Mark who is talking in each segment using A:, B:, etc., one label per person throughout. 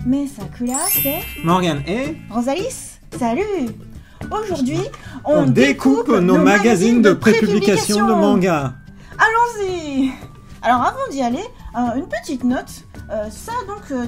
A: Mais Sakura, c'est
B: Morgane et
A: Rosalis. Salut. Aujourd'hui,
B: on découpe nos magazines de prépublication de manga.
A: Allons-y. Alors avant d'y aller, une petite note.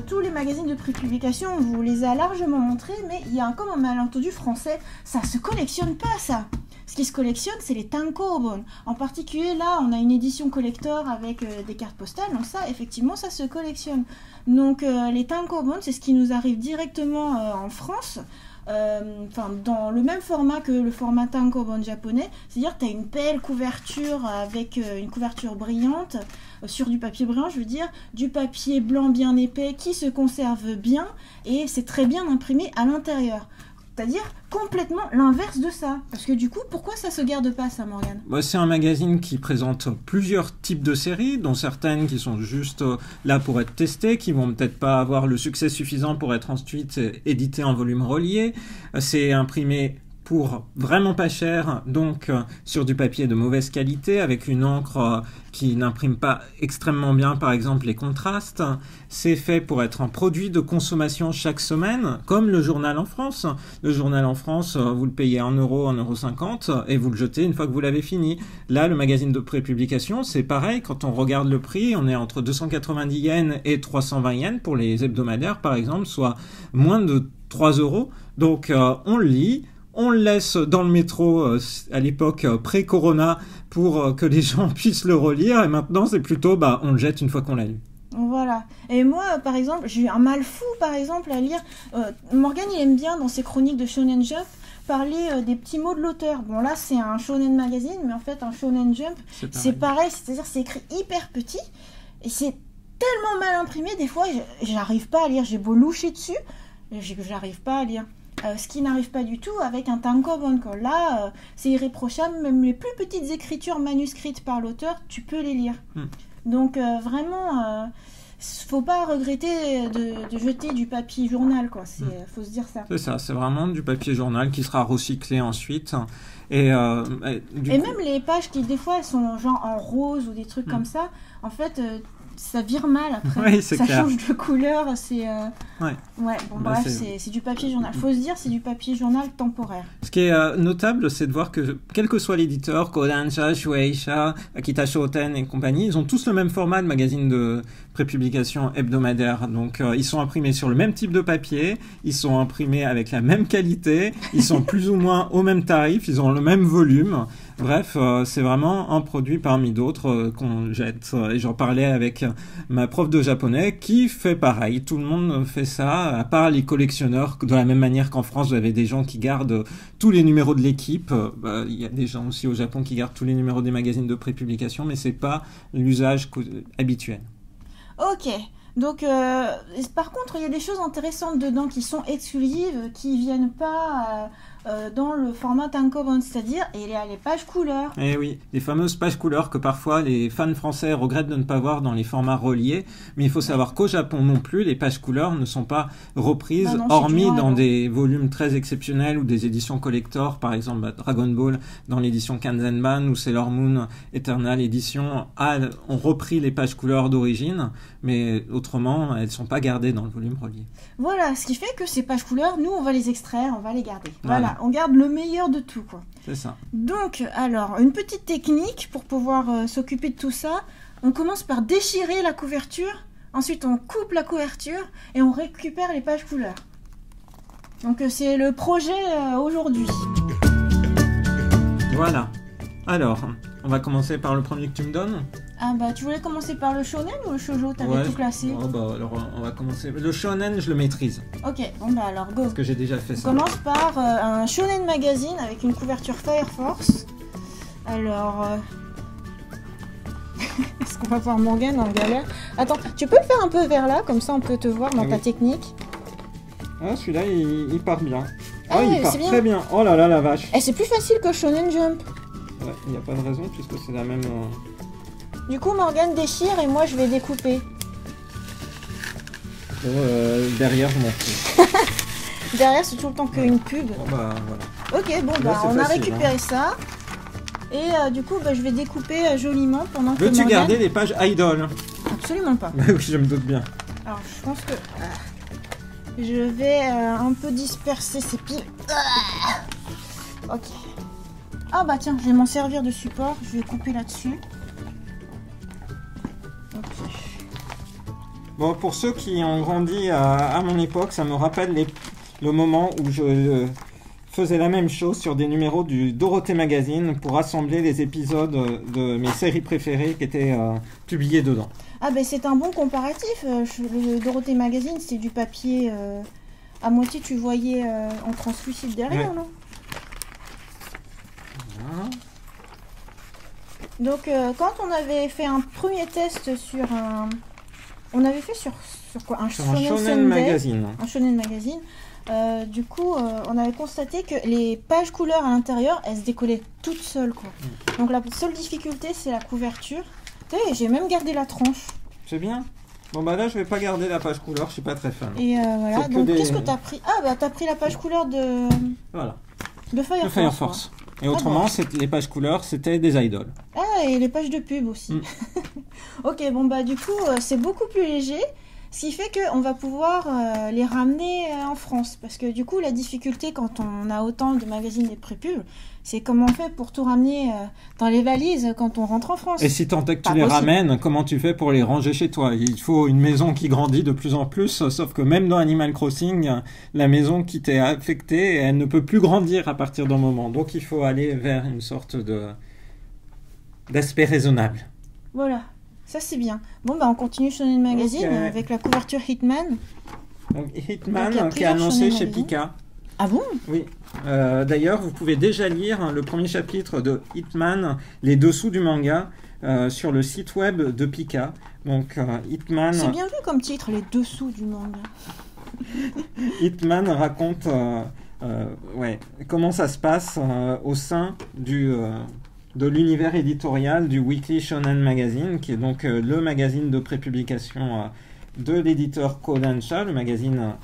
A: Tous les magazines de prépublication, on vous les a largement montrés, mais il y a comme un malentendu français, ça se collectionne pas ça. Ce qui se collectionne, c'est les tankobon. En particulier, là, on a une édition collector avec des cartes postales, donc ça, effectivement, ça se collectionne. Donc les tankobon, c'est ce qui nous arrive directement en France. Dans le même format que le format tankobon japonais, c'est-à-dire que tu as une belle couverture avec une couverture brillante, sur du papier brillant, je veux dire, du papier blanc bien épais qui se conserve bien et c'est très bien imprimé à l'intérieur. C'est-à-dire complètement l'inverse de ça. Parce que du coup, pourquoi ça se garde pas, ça, Morgane ?
B: C'est un magazine qui présente plusieurs types de séries, dont certaines qui sont juste là pour être testées, qui vont peut-être pas avoir le succès suffisant pour être ensuite éditées en volume relié. C'est imprimé pour vraiment pas cher, donc sur du papier de mauvaise qualité, avec une encre qui n'imprime pas extrêmement bien, par exemple, les contrastes. C'est fait pour être un produit de consommation chaque semaine, comme le journal en France. Le journal en France, vous le payez 1 euro, 1,50 € et vous le jetez une fois que vous l'avez fini. Là, le magazine de prépublication, c'est pareil. Quand on regarde le prix, on est entre 290 yens et 320 yens pour les hebdomadaires, par exemple, soit moins de 3 €. Donc, on le lit. On le laisse dans le métro à l'époque pré-corona pour que les gens puissent le relire. Et maintenant, c'est plutôt, on le jette une fois qu'on l'a lu.
A: Voilà. Et moi, par exemple, j'ai eu un mal fou, par exemple, à lire. Morgane, il aime bien, dans ses chroniques de Shonen Jump, parler des petits mots de l'auteur. Bon, là, c'est un Shonen Magazine, mais en fait, un Shonen Jump, c'est pareil. C'est-à-dire, c'est écrit hyper petit. Et c'est tellement mal imprimé, des fois, j'arrive pas à lire. J'ai beau loucher dessus, j'arrive pas à lire. Ce qui n'arrive pas du tout avec un tankobon. Là, c'est irréprochable, même les plus petites écritures manuscrites par l'auteur, tu peux les lire. Donc vraiment, faut pas regretter de jeter du papier journal, quoi. Faut se dire ça.
B: C'est ça, c'est vraiment du papier journal qui sera recyclé ensuite. Et
A: même les pages qui, des fois, elles sont genre en rose ou des trucs comme ça, en fait... ça vire mal après,
B: oui,
A: ça
B: clair.
A: Change de couleur, c'est du papier journal. Faut se dire, c'est du papier journal temporaire.
B: Ce qui est notable, c'est de voir que, quel que soit l'éditeur, Kodansha, Shueisha, Akita Shoten et compagnie, ils ont tous le même format de magazine de prépublication hebdomadaire. Donc, ils sont imprimés sur le même type de papier, ils sont imprimés avec la même qualité, ils sont plus ou moins au même tarif, ils ont le même volume. Bref, c'est vraiment un produit parmi d'autres qu'on jette. Et j'en parlais avec ma prof de japonais qui fait pareil. Tout le monde fait ça, à part les collectionneurs. De la même manière qu'en France, vous avez des gens qui gardent tous les numéros de l'équipe. Il y a des gens aussi au Japon qui gardent tous les numéros des magazines de prépublication, mais c'est pas l'usage habituel.
A: Ok. Donc, par contre, il y a des choses intéressantes dedans qui sont exclusives, qui viennent pas dans le format tankobon, c'est-à-dire il y a les pages couleurs.
B: Eh oui, les fameuses pages couleurs que parfois les fans français regrettent de ne pas voir dans les formats reliés, mais il faut savoir qu'au Japon non plus, les pages couleurs ne sont pas reprises, hormis dans des volumes très exceptionnels ou des éditions collector, par exemple Dragon Ball dans l'édition Kanzenban ou Sailor Moon Eternal Edition ont repris les pages couleurs d'origine, mais autrement, elles ne sont pas gardées dans le volume relié.
A: Voilà, ce qui fait que ces pages couleurs, nous, on va les extraire, on va les garder. Voilà, on garde le meilleur de tout, quoi.
B: C'est ça.
A: Donc, alors, une petite technique pour pouvoir s'occuper de tout ça. On commence par déchirer la couverture, ensuite on coupe la couverture et on récupère les pages couleurs. Donc, c'est le projet aujourd'hui.
B: Voilà. Alors, on va commencer par le premier que tu me donnes.
A: Ah bah, tu voulais commencer par le shonen ou le shoujo? T'avais tout classé.
B: Alors, on va commencer. Le shonen, je le maîtrise.
A: Ok, bon bah alors go.
B: Parce que j'ai déjà fait ça.
A: On commence par un shonen magazine avec une couverture Fire Force. Alors... Est-ce qu'on va voir Morgane en galère? Attends, tu peux le faire un peu vers là, comme ça on peut te voir dans ta technique.
B: Ah, celui-là, il part bien.
A: Ah,
B: il part très bien. Oh là là, la vache.
A: Et c'est plus facile que Shonen Jump.
B: Ouais, il n'y a pas de raison puisque c'est la même...
A: Du coup, Morgane déchire et moi je vais découper.
B: Derrière, je m'en fous.
A: Derrière, c'est tout le temps qu'une pub.
B: Bon, bah, voilà.
A: Ok, bon,
B: Là,
A: on a
B: facile,
A: récupéré ça. Et du coup, bah, je vais découper joliment pendant que
B: Veux-tu
A: Morgane-
B: garder les pages idle?
A: Absolument pas.
B: Oui, je me doute bien.
A: Alors, je pense que je vais un peu disperser ces piles. Ok. Ah bah tiens, je vais m'en servir de support. Je vais couper là-dessus. Ok.
B: Bon, pour ceux qui ont grandi à mon époque, ça me rappelle le moment où je faisais la même chose sur des numéros du Dorothée Magazine pour rassembler les épisodes de mes séries préférées qui étaient publiés dedans.
A: Ah bah c'est un bon comparatif. Le Dorothée Magazine, c'est du papier à moitié, tu voyais en translucide derrière,
B: Ouais.
A: non?
B: Voilà.
A: Donc quand on avait fait un premier test sur un... On avait fait sur quoi? Un
B: Sur un
A: Shonen
B: Shonen
A: Sunday,
B: Magazine.
A: un Shonen Magazine. Du coup, on avait constaté que les pages couleurs à l'intérieur, elles se décollaient toutes seules, quoi. Donc la seule difficulté, c'est la couverture. Et j'ai même gardé la tranche.
B: C'est bien. Bon bah là je vais pas garder la page couleur, je suis pas très fan.
A: Et voilà.
B: C'est que
A: Donc
B: des-
A: qu'est-ce que t'as pris? Ah bah t'as pris la page couleur de
B: Voilà.
A: Fire
B: Le
A: Force.
B: Fire Force. Et autrement,
A: bon.
B: les pages couleurs, c'était des idoles.
A: Ah, et les pages de pub aussi.
B: Mm.
A: Ok, bon bah du coup, c'est beaucoup plus léger. Ce qui fait qu'on va pouvoir les ramener en France. Parce que du coup, la difficulté quand on a autant de magazines et prépubs, c'est comment on fait pour tout ramener dans les valises quand on rentre en France.
B: Et si tant est que
A: Pas
B: tu les
A: possible.
B: ramènes, comment tu fais pour les ranger chez toi? Il faut une maison qui grandit de plus en plus, sauf que même dans Animal Crossing, la maison qui t'est affectée, elle ne peut plus grandir à partir d'un moment. Donc il faut aller vers une sorte d'aspect raisonnable.
A: Voilà, ça c'est bien. Bon bah on continue Shonen Magazine
B: Ok.
A: avec la couverture Hitman.
B: Donc Hitman,
A: Donc, il y a
B: qui est
A: plusieurs
B: annoncé
A: Shonen
B: chez
A: Magazine.
B: Pika.
A: Ah bon?
B: Oui. D'ailleurs, vous pouvez déjà lire le premier chapitre de Hitman, les dessous du manga, sur le site web de Pika. Donc Hitman,
A: C'est bien vu comme titre, les dessous du manga.
B: Hitman raconte comment ça se passe au sein de l'univers éditorial du Weekly Shonen Magazine, qui est donc le magazine de prépublication de l'éditeur Kodansha, le magazine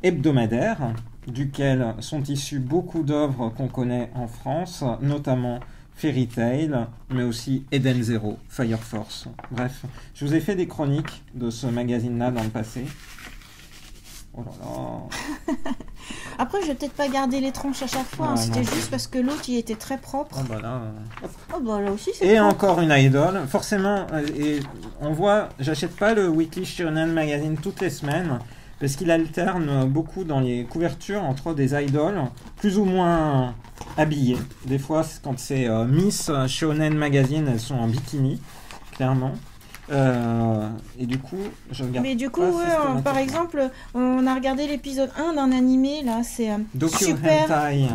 B: hebdomadaire, duquel sont issues beaucoup d'œuvres qu'on connaît en France, notamment Fairy Tail, mais aussi Eden Zero, Fire Force. Bref, je vous ai fait des chroniques de ce magazine-là dans le passé. Oh là là.
A: Après, je vais peut-être pas garder les tranches à chaque fois, hein,
B: Ouais,
A: c'était
B: non.
A: juste parce que l'autre il était très propre.
B: Oh bah là.
A: Oh bah là aussi c'est
B: Et
A: propre.
B: encore une idole. Forcément, et on voit, j'achète pas le Weekly Shonen Magazine toutes les semaines, parce qu'il alterne beaucoup dans les couvertures entre des idoles plus ou moins habillées. Des fois, quand c'est Miss Shonen Magazine, elles sont en bikini, clairement. Et du coup, je regarde.
A: Mais du coup,
B: pas
A: ouais,
B: systématiquement.
A: par exemple, on a regardé l'épisode 1 d'un animé, là, c'est
B: Doku
A: super...
B: Hentai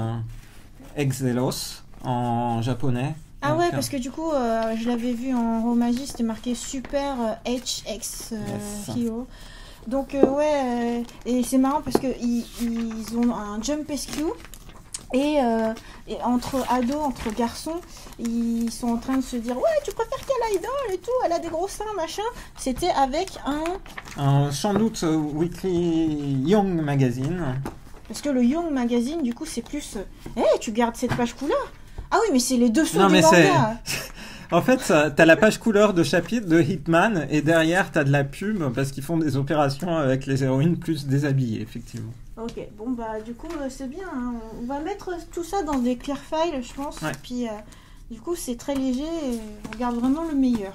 B: Exelos en japonais.
A: Ah
B: Donc,
A: ouais, parce que du coup, je l'avais vu en romagie, c'était marqué Super HX
B: Yes.
A: Hero. Donc ouais, et c'est marrant parce que ils ont un Jump SQ et entre ados, entre garçons, ils sont en train de se dire ouais, tu préfères quelle idole et tout, elle a des gros seins machin. C'était avec
B: sans doute Weekly Young Magazine.
A: parce que le Young Magazine du coup c'est plus tu gardes cette page couleur. Ah oui, mais c'est les dessous
B: Non,
A: du
B: mais c'est-
A: manga.
B: En fait, t'as la page couleur de chapitre de Hitman et derrière t'as de la pub parce qu'ils font des opérations avec les héroïnes plus déshabillées, effectivement.
A: Ok, bon bah du coup c'est bien, hein. On va mettre tout ça dans des clear files je pense,
B: Ouais.
A: et puis du coup c'est très léger et on garde vraiment le meilleur.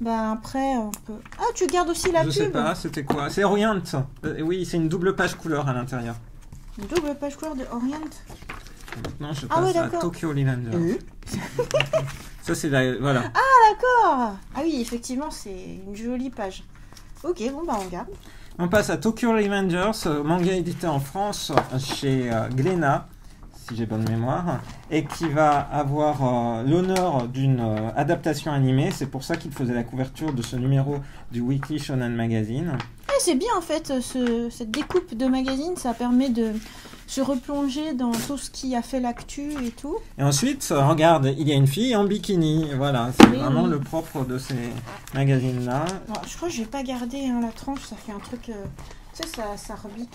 A: Bah après on peut... Ah tu gardes aussi la
B: Je
A: pub?
B: sais pas, c'était quoi? C'est Orient. Oui, c'est une double page couleur à l'intérieur.
A: Une double page couleur de Orient.
B: Maintenant, je
A: Ah
B: passe
A: ouais,
B: à
A: d'accord.
B: Tokyo Revengers. Ça, c'est la... Voilà.
A: D'accord. Ah oui effectivement c'est une jolie page. Ok bon bah on garde.
B: On passe à Tokyo Revengers, manga édité en France chez Glénat, si j'ai bonne mémoire, et qui va avoir l'honneur d'une adaptation animée. C'est pour ça qu'il faisait la couverture de ce numéro du Weekly Shonen Magazine.
A: C'est bien en fait cette découpe de magazine, ça permet de se replonger dans tout ce qui a fait l'actu et tout.
B: Et ensuite, regarde, il y a une fille en bikini. Voilà, c'est
A: Oui,
B: vraiment
A: oui.
B: le propre de ces magazines-là.
A: Bon, je crois que je vais pas garder la tranche, ça fait un truc... tu sais, ça rebique.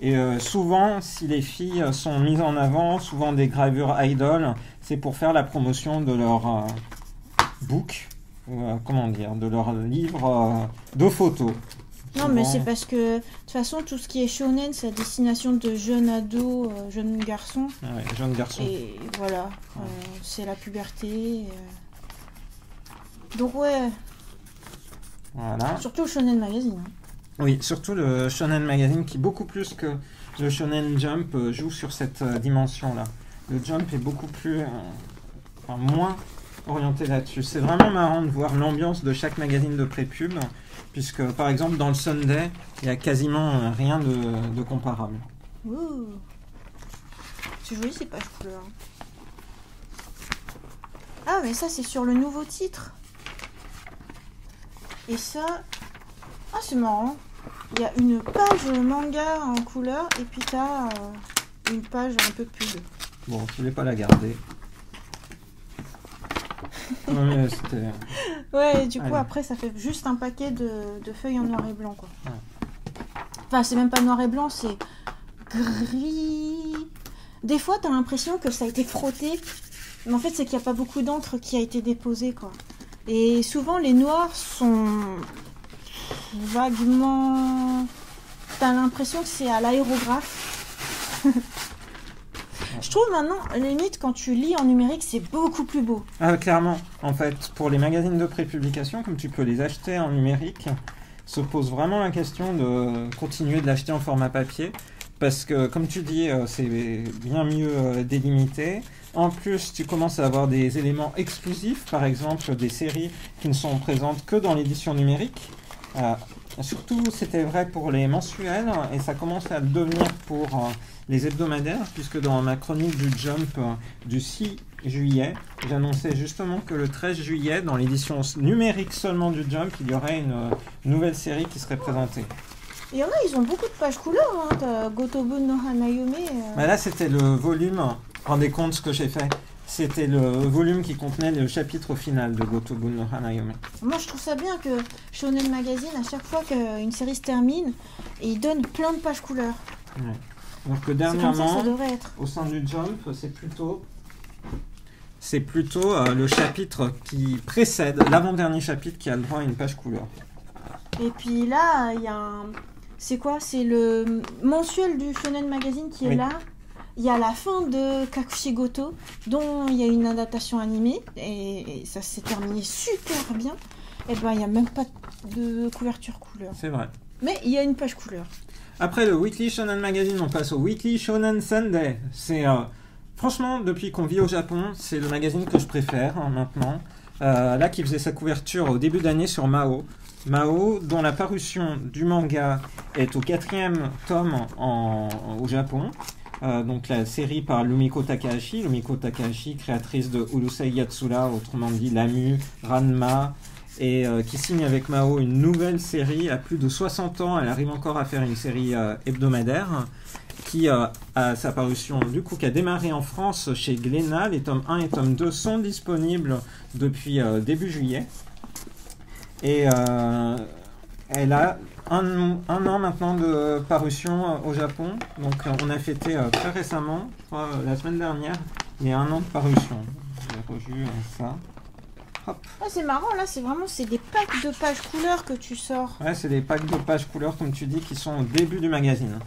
B: Et souvent, si les filles sont mises en avant, souvent des gravures idol, c'est pour faire la promotion de leur book, comment dire, de leur livre de photos.
A: Non, mais c'est parce que, de toute façon, tout ce qui est shonen, c'est à destination de jeunes ados, jeunes garçons.
B: Ouais, jeunes garçons.
A: Et voilà, c'est la puberté. Donc ouais.
B: Voilà.
A: Surtout le Shonen Magazine.
B: Oui, surtout le Shonen Magazine qui, beaucoup plus que le Shonen Jump, joue sur cette dimension-là. Le Jump est beaucoup plus... moins orienté là-dessus. C'est vraiment marrant de voir l'ambiance de chaque magazine de pré-pub, puisque par exemple dans le Sunday, il n'y a quasiment rien de comparable.
A: Ouh. C'est joli ces pages couleurs. Ah mais ça c'est sur le nouveau titre. Et ça... Ah c'est marrant. Il y a une page manga en couleur et puis t'as une page un peu pub.
B: Bon, je voulais pas la garder. Non, mais c'était...
A: Ouais, du coup,
B: Allez.
A: après, ça fait juste un paquet de feuilles en noir et blanc, quoi.
B: Ouais.
A: Enfin, c'est même pas noir et blanc, c'est gris. Des fois, t'as l'impression que ça a été frotté, mais en fait, c'est qu'il n'y a pas beaucoup d'encre qui a été déposée, quoi. Et souvent, les noirs sont vaguement... T'as l'impression que c'est à l'aérographe. Je trouve maintenant, limite, quand tu lis en numérique, c'est beaucoup plus beau.
B: Ah, clairement, en fait, pour les magazines de prépublication, comme tu peux les acheter en numérique, se pose vraiment la question de continuer de l'acheter en format papier, parce que, comme tu dis, c'est bien mieux délimité. En plus, tu commences à avoir des éléments exclusifs, par exemple des séries qui ne sont présentes que dans l'édition numérique. Surtout, c'était vrai pour les mensuels, et ça commence à le devenir pour... les hebdomadaires, puisque dans ma chronique du Jump du 6 juillet, j'annonçais justement que le 13 juillet, dans l'édition numérique seulement du Jump, il y aurait une nouvelle série qui serait présentée.
A: Il y en a, ils ont beaucoup de pages couleurs, hein. T'as Gotobun no Hanayome.
B: Bah là, c'était le volume, rendez compte ce que j'ai fait, c'était le volume qui contenait le chapitre final de Gotobun no Hanayome.
A: Moi, je trouve ça bien que Shonen Magazine, à chaque fois qu'une série se termine, il donne plein de pages couleurs.
B: Ouais. Donc
A: C'est comme
B: dernièrement,
A: ça devrait être.
B: au sein du Jump, c'est plutôt le chapitre qui précède, l'avant-dernier chapitre qui a le droit à une page couleur.
A: Et puis là, il y a un... C'est quoi? C'est le mensuel du Shonen Magazine qui est
B: Oui.
A: là. Il y a la fin de Kakushigoto, dont il y a une adaptation animée, et ça s'est terminé super bien. Et ben, il n'y a même pas de couverture couleur.
B: C'est vrai.
A: Mais il y a une page couleur.
B: Après le Weekly Shonen Magazine, on passe au Weekly Shonen Sunday. C'est franchement, depuis qu'on vit au Japon, c'est le magazine que je préfère maintenant. Là, qui faisait sa couverture au début d'année sur Mao. Mao, dont la parution du manga est au 4e tome au Japon. Donc la série par Lumiko Takahashi. Lumiko Takahashi, créatrice de Urusei Yatsura, autrement dit Lamu, Ranma, et qui signe avec Mao une nouvelle série à plus de 60 ans. Elle arrive encore à faire une série hebdomadaire qui a sa parution du coup qui a démarré en France chez Glénat. Les tomes 1 et tome 2 sont disponibles depuis début juillet. Et elle a un an maintenant de parution au Japon. Donc on a fêté très récemment, je crois, la semaine dernière, il y a un an de parution. J'ai revu ça. Hop.
A: Ah, c'est marrant, là, c'est des packs de pages couleurs que tu sors.
B: Ouais, c'est des packs de pages couleurs, comme tu dis, qui sont au début du magazine.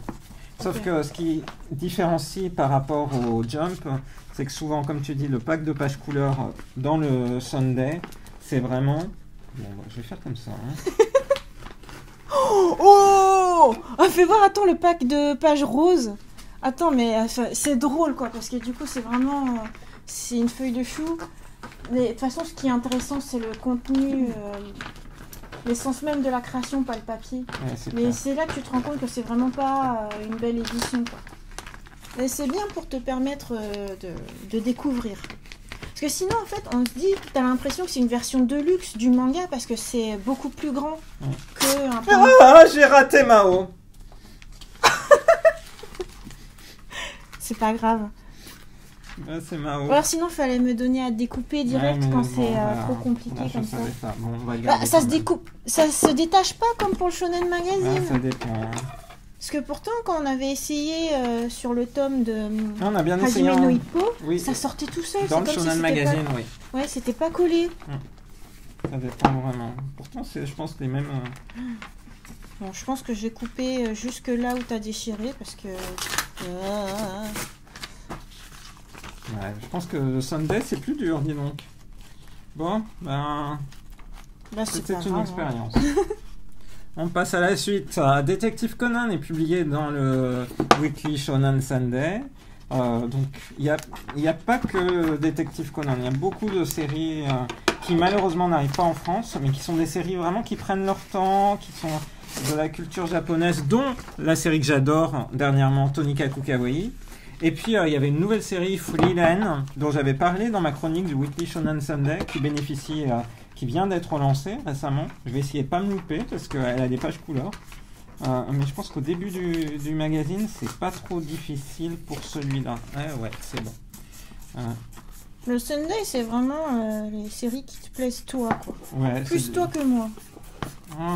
B: Sauf
A: Ok.
B: que ce qui différencie par rapport au Jump, c'est que souvent, comme tu dis, le pack de pages couleurs dans le Sunday, c'est vraiment... Bon, bah, je vais faire comme ça. Hein.
A: Oh ah, fais voir, attends, le pack de pages roses. Attends, mais c'est drôle, quoi, parce que du coup, c'est vraiment... c'est une feuille de chou. Mais de toute façon, ce qui est intéressant, c'est le contenu, l'essence même de la création, pas le papier.
B: Ouais, c'est
A: Mais
B: clair.
A: c'est là que tu te rends compte que c'est vraiment pas une belle édition, quoi. Et c'est bien pour te permettre de découvrir. Parce que sinon, en fait, on se dit, t'as l'impression que c'est une version de luxe du manga parce que c'est beaucoup plus grand que un peu...
B: Ah, j'ai raté Mao.
A: C'est pas grave.
B: Ah, c'est Mao.
A: Ou alors sinon, fallait me donner à découper direct
B: Ouais, mais
A: quand
B: bon,
A: c'est
B: voilà.
A: trop compliqué
B: Là, je
A: comme ça.
B: savais pas. Bon, on va le
A: Bah,
B: garder
A: ça
B: quand
A: se
B: même.
A: découpe, ça se détache pas comme pour le Shonen
B: Ah,
A: Magazine.
B: ça dépend. Hein.
A: Parce que pourtant, quand on avait essayé sur le tome de
B: On a bien essayé.
A: Hajime no Ippo,
B: Oui.
A: ça sortait tout seul.
B: Dans le
A: c'est comme si
B: Shonen
A: c'était
B: Magazine,
A: pas...
B: oui.
A: Ouais, c'était pas collé.
B: Ça dépend vraiment. Pourtant, c'est, je pense, les mêmes.
A: Bon, je pense que je vais couper jusque là où t'as déchiré parce que.
B: Ouais, je pense que le Sunday, c'est plus dur, dis donc. Bon, ben.
A: Bah, c'est
B: C'était
A: pas
B: une
A: grave,
B: expérience. On passe à la suite. Détective Conan est publié dans le Weekly Shonen Sunday. Donc, il n'y a pas que Détective Conan. Il y a beaucoup de séries qui, malheureusement, n'arrivent pas en France, mais qui sont des séries vraiment qui prennent leur temps, qui sont de la culture japonaise, dont la série que j'adore dernièrement, Tonikaku Kawaii. Et puis, il y avait une nouvelle série, Freelan, dont j'avais parlé dans ma chronique du Weekly Shonen Sunday, qui vient d'être lancée récemment. Je vais essayer de pas me louper, parce qu'elle a des pages couleurs. Mais je pense qu'au début du magazine, c'est pas trop difficile pour celui-là. Ouais, c'est bon.
A: Le Sunday, c'est vraiment les séries qui te plaisent toi, quoi.
B: Ouais,
A: Plus toi que moi.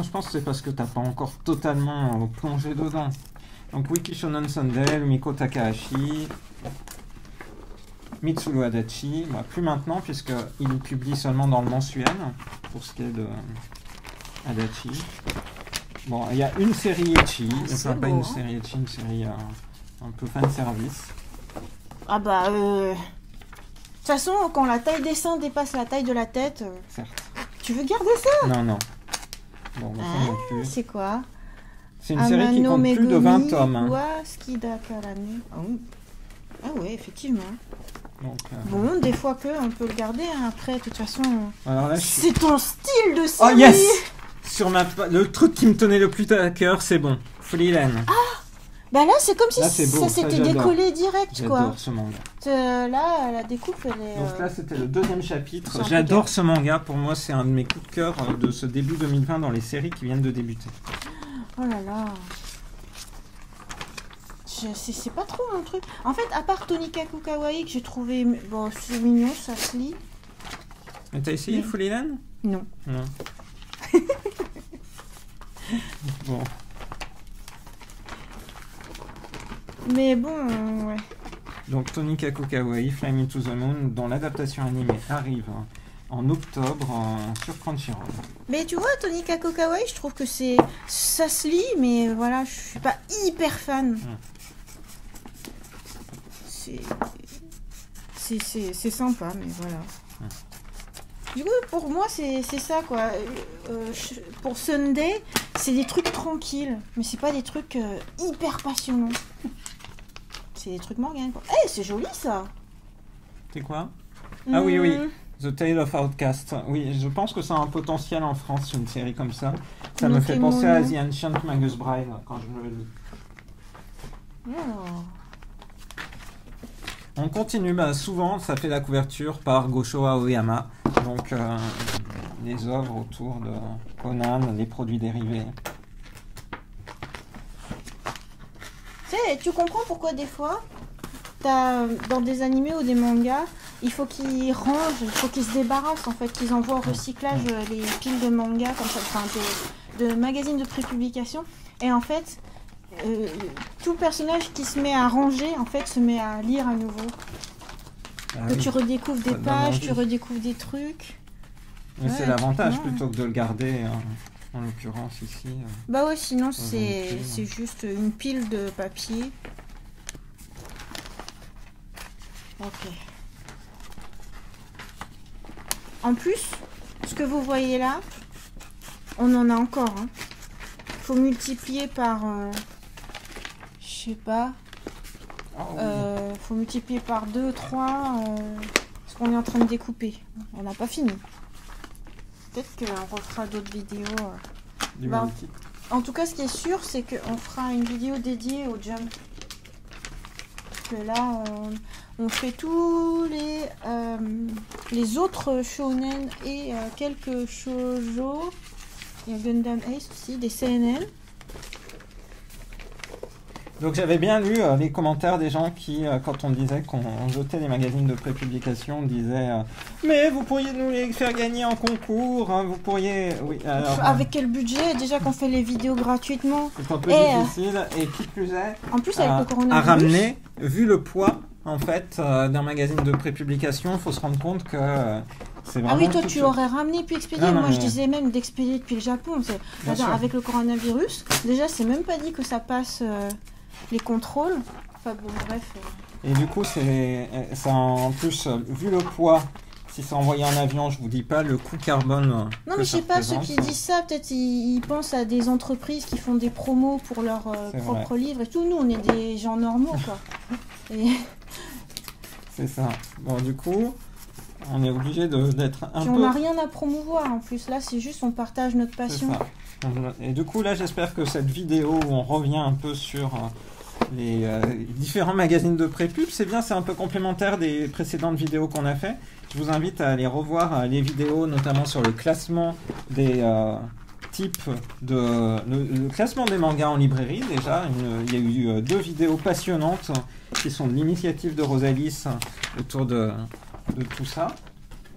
B: Je pense que c'est parce que t'as pas encore totalement plongé dedans. Donc Weekly Shonen Sunday, Lumiko Takahashi, Mitsuru Adachi, plus maintenant puisqu'il publie seulement dans le mensuel, pour ce qui est de Adachi. Bon, il y a une série ecchi, enfin pas une série ecchi, une série un peu fan service.
A: Ah bah, de toute façon, quand la taille des seins dépasse la taille de la tête,
B: Certes.
A: tu veux garder ça?
B: Non. Bon, ça non plus.
A: C'est quoi?
B: C'est une série qui compte plus de 20 tomes.
A: Ah ouais, effectivement.
B: Donc,
A: Bon, des fois on peut le garder, hein. Après, de toute façon,
B: alors là,
A: c'est ton style de série.
B: Oh yes! Sur le truc qui me tenait le plus à cœur, c'est bon. Freelan.
A: Bah là, c'est comme si
B: Là, c'est beau,
A: ça
B: ça,
A: s'était
B: j'adore.
A: décollé direct, quoi.
B: J'adore ce manga.
A: Là, la découpe, elle est...
B: Donc là, c'était le deuxième chapitre.
A: c'est un
B: J'adore ce manga. Pour moi, c'est un de mes coups de cœur de ce début 2020 dans les séries qui viennent de débuter.
A: Oh là là. C'est pas trop mon truc. En fait, à part Tonikaku Kawaii que j'ai trouvé... Bon, c'est mignon, ça se lit.
B: Mais t'as essayé Freelan?
A: Non.
B: Non. Bon.
A: Mais bon, ouais.
B: Donc Tonikaku Kawaii, Fly Me to the Moon, dont l'adaptation animée arrive en octobre sur Crunchyroll.
A: Mais tu vois, Tonikaku Kawaii, je trouve que ça se lit, mais voilà, je suis pas hyper fan. C'est sympa, mais voilà. Du coup, pour moi, c'est ça, quoi. Pour Sunday, c'est des trucs tranquilles, mais c'est pas des trucs hyper passionnants. C'est des trucs Morgane, quoi. Eh, c'est joli, ça.
B: C'est quoi? Ah oui. The Tale of Outcast. Oui, je pense que ça a un potentiel en France, une série comme ça. Ça me fait penser à The Ancient Magus Bride quand je le lis. On continue, souvent ça fait la couverture par Gosho Aoyama, donc les œuvres autour de Conan, les produits dérivés.
A: Tu comprends pourquoi des fois, dans des animés ou des mangas, il faut qu'ils rangent, il faut qu'ils se débarrassent, en fait, qu'ils envoient au recyclage les piles de mangas, comme ça, enfin de magazines de prépublication. Et en fait, tout personnage qui se met à ranger, en fait, se met à lire à nouveau. Tu redécouvres des pages, tu redécouvres des trucs.
B: Mais c'est l'avantage plutôt que de le garder, en l'occurrence ici.
A: Bah ouais, sinon c'est juste une pile de papier. Ok. En plus, ce que vous voyez là, on en a encore. Faut multiplier par... je sais pas. Faut multiplier par 2, 3, ce qu'on est en train de découper. On n'a pas fini. Peut-être qu'on refera d'autres vidéos. En tout cas, ce qui est sûr, c'est qu'on fera une vidéo dédiée au Jump. Parce que là, on fait tous les autres shonen et quelques shoujo. Il y a Gundam Ace aussi, des CNN.
B: Donc j'avais bien lu les commentaires des gens qui, quand on disait qu'on jetait les magazines de prépublication, disaient mais vous pourriez nous les faire gagner en concours, hein, vous pourriez... Oui, alors,
A: avec quel budget? Déjà qu'on fait les vidéos gratuitement.
B: c'est un peu difficile, et qui plus est,
A: En plus, avec le coronavirus...
B: à ramener, vu le poids, en fait, d'un magazine de prépublication, il faut se rendre compte que... c'est vraiment
A: Ah oui, toi tu aurais ramené puis expédié. Moi je disais même d'expédier depuis le Japon. Avec le coronavirus, déjà c'est même pas dit que ça passe les contrôles. Enfin bon, bref.
B: Et du coup, ça en plus, vu le poids, si c'est envoyé en avion, je vous dis pas le coût carbone.
A: Non, mais je sais pas, ceux qui disent ça, peut-être ils pensent à des entreprises qui font des promos pour leurs propres livres et tout. Nous, on est des gens normaux, quoi. Et...
B: C'est ça. Bon, du coup, on est obligé d'être un peu...
A: on n'a rien à promouvoir en plus. Là, c'est juste on partage notre passion.
B: C'est ça. Et du coup, là, j'espère que cette vidéo où on revient un peu sur les différents magazines de prépub, c'est bien, c'est un peu complémentaire des précédentes vidéos qu'on a fait. Je vous invite à aller revoir les vidéos, notamment sur le classement des types de... Le classement des mangas en librairie, déjà. Il y a eu 2 vidéos passionnantes qui sont de l'initiative de Rosalis autour de tout ça.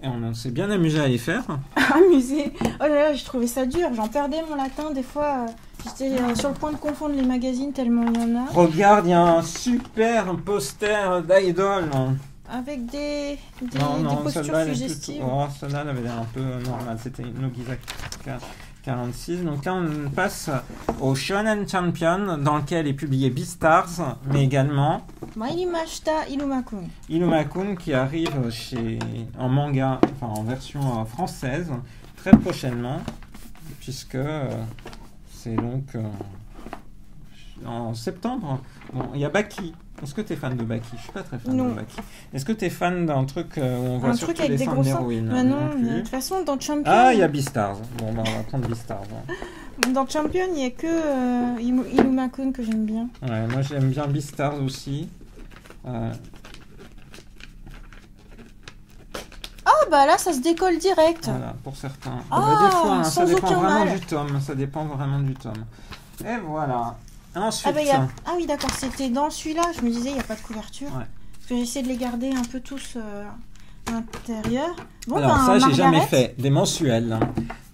B: Et on s'est bien amusé à les faire.
A: Amusé. Oh là là, j'ai trouvé ça dur. J'en perdais mon latin. Des fois, j'étais sur le point de confondre les magazines tellement il y en a.
B: Regarde, il y a un super poster d'Idol.
A: Avec des postures suggestives.
B: Celle-là, elle avait l'air un peu normale. C'était Nogizaka 46. Donc là, on passe au Shonen Champion, dans lequel est publié Beastars, mais également
A: Mairimashita Iluma-kun.
B: Iluma-kun, qui arrive en manga, enfin en version française, très prochainement, puisque c'est donc en septembre. Bon, il y a Baki. Est-ce que tu es fan de Baki? Je suis pas très fan de Baki. Est-ce que tu es fan d'un truc où on voit surtout les seins d'héroïne?
A: Non, de toute façon, dans Champion...
B: Ah, il y a Beastars. Bon, bah, on va prendre Beastars. Hein.
A: Dans Champion, il n'y a que Iluma-kun que j'aime bien.
B: Ouais, moi j'aime bien Beastars aussi.
A: Ah, bah là, ça se décolle direct.
B: Voilà, pour certains.
A: Ah,
B: des fois, hein, ça dépend vraiment
A: mal.
B: du tome. Ça dépend vraiment du tome. Et voilà. Ensuite...
A: Ah oui, d'accord, c'était dans celui-là. Je me disais, il n'y a pas de couverture.
B: Ouais.
A: Parce que j'ai essayé de les garder un peu tous à l'intérieur. Bon,
B: alors ça, j'ai
A: Margaret.
B: jamais fait. Des mensuels.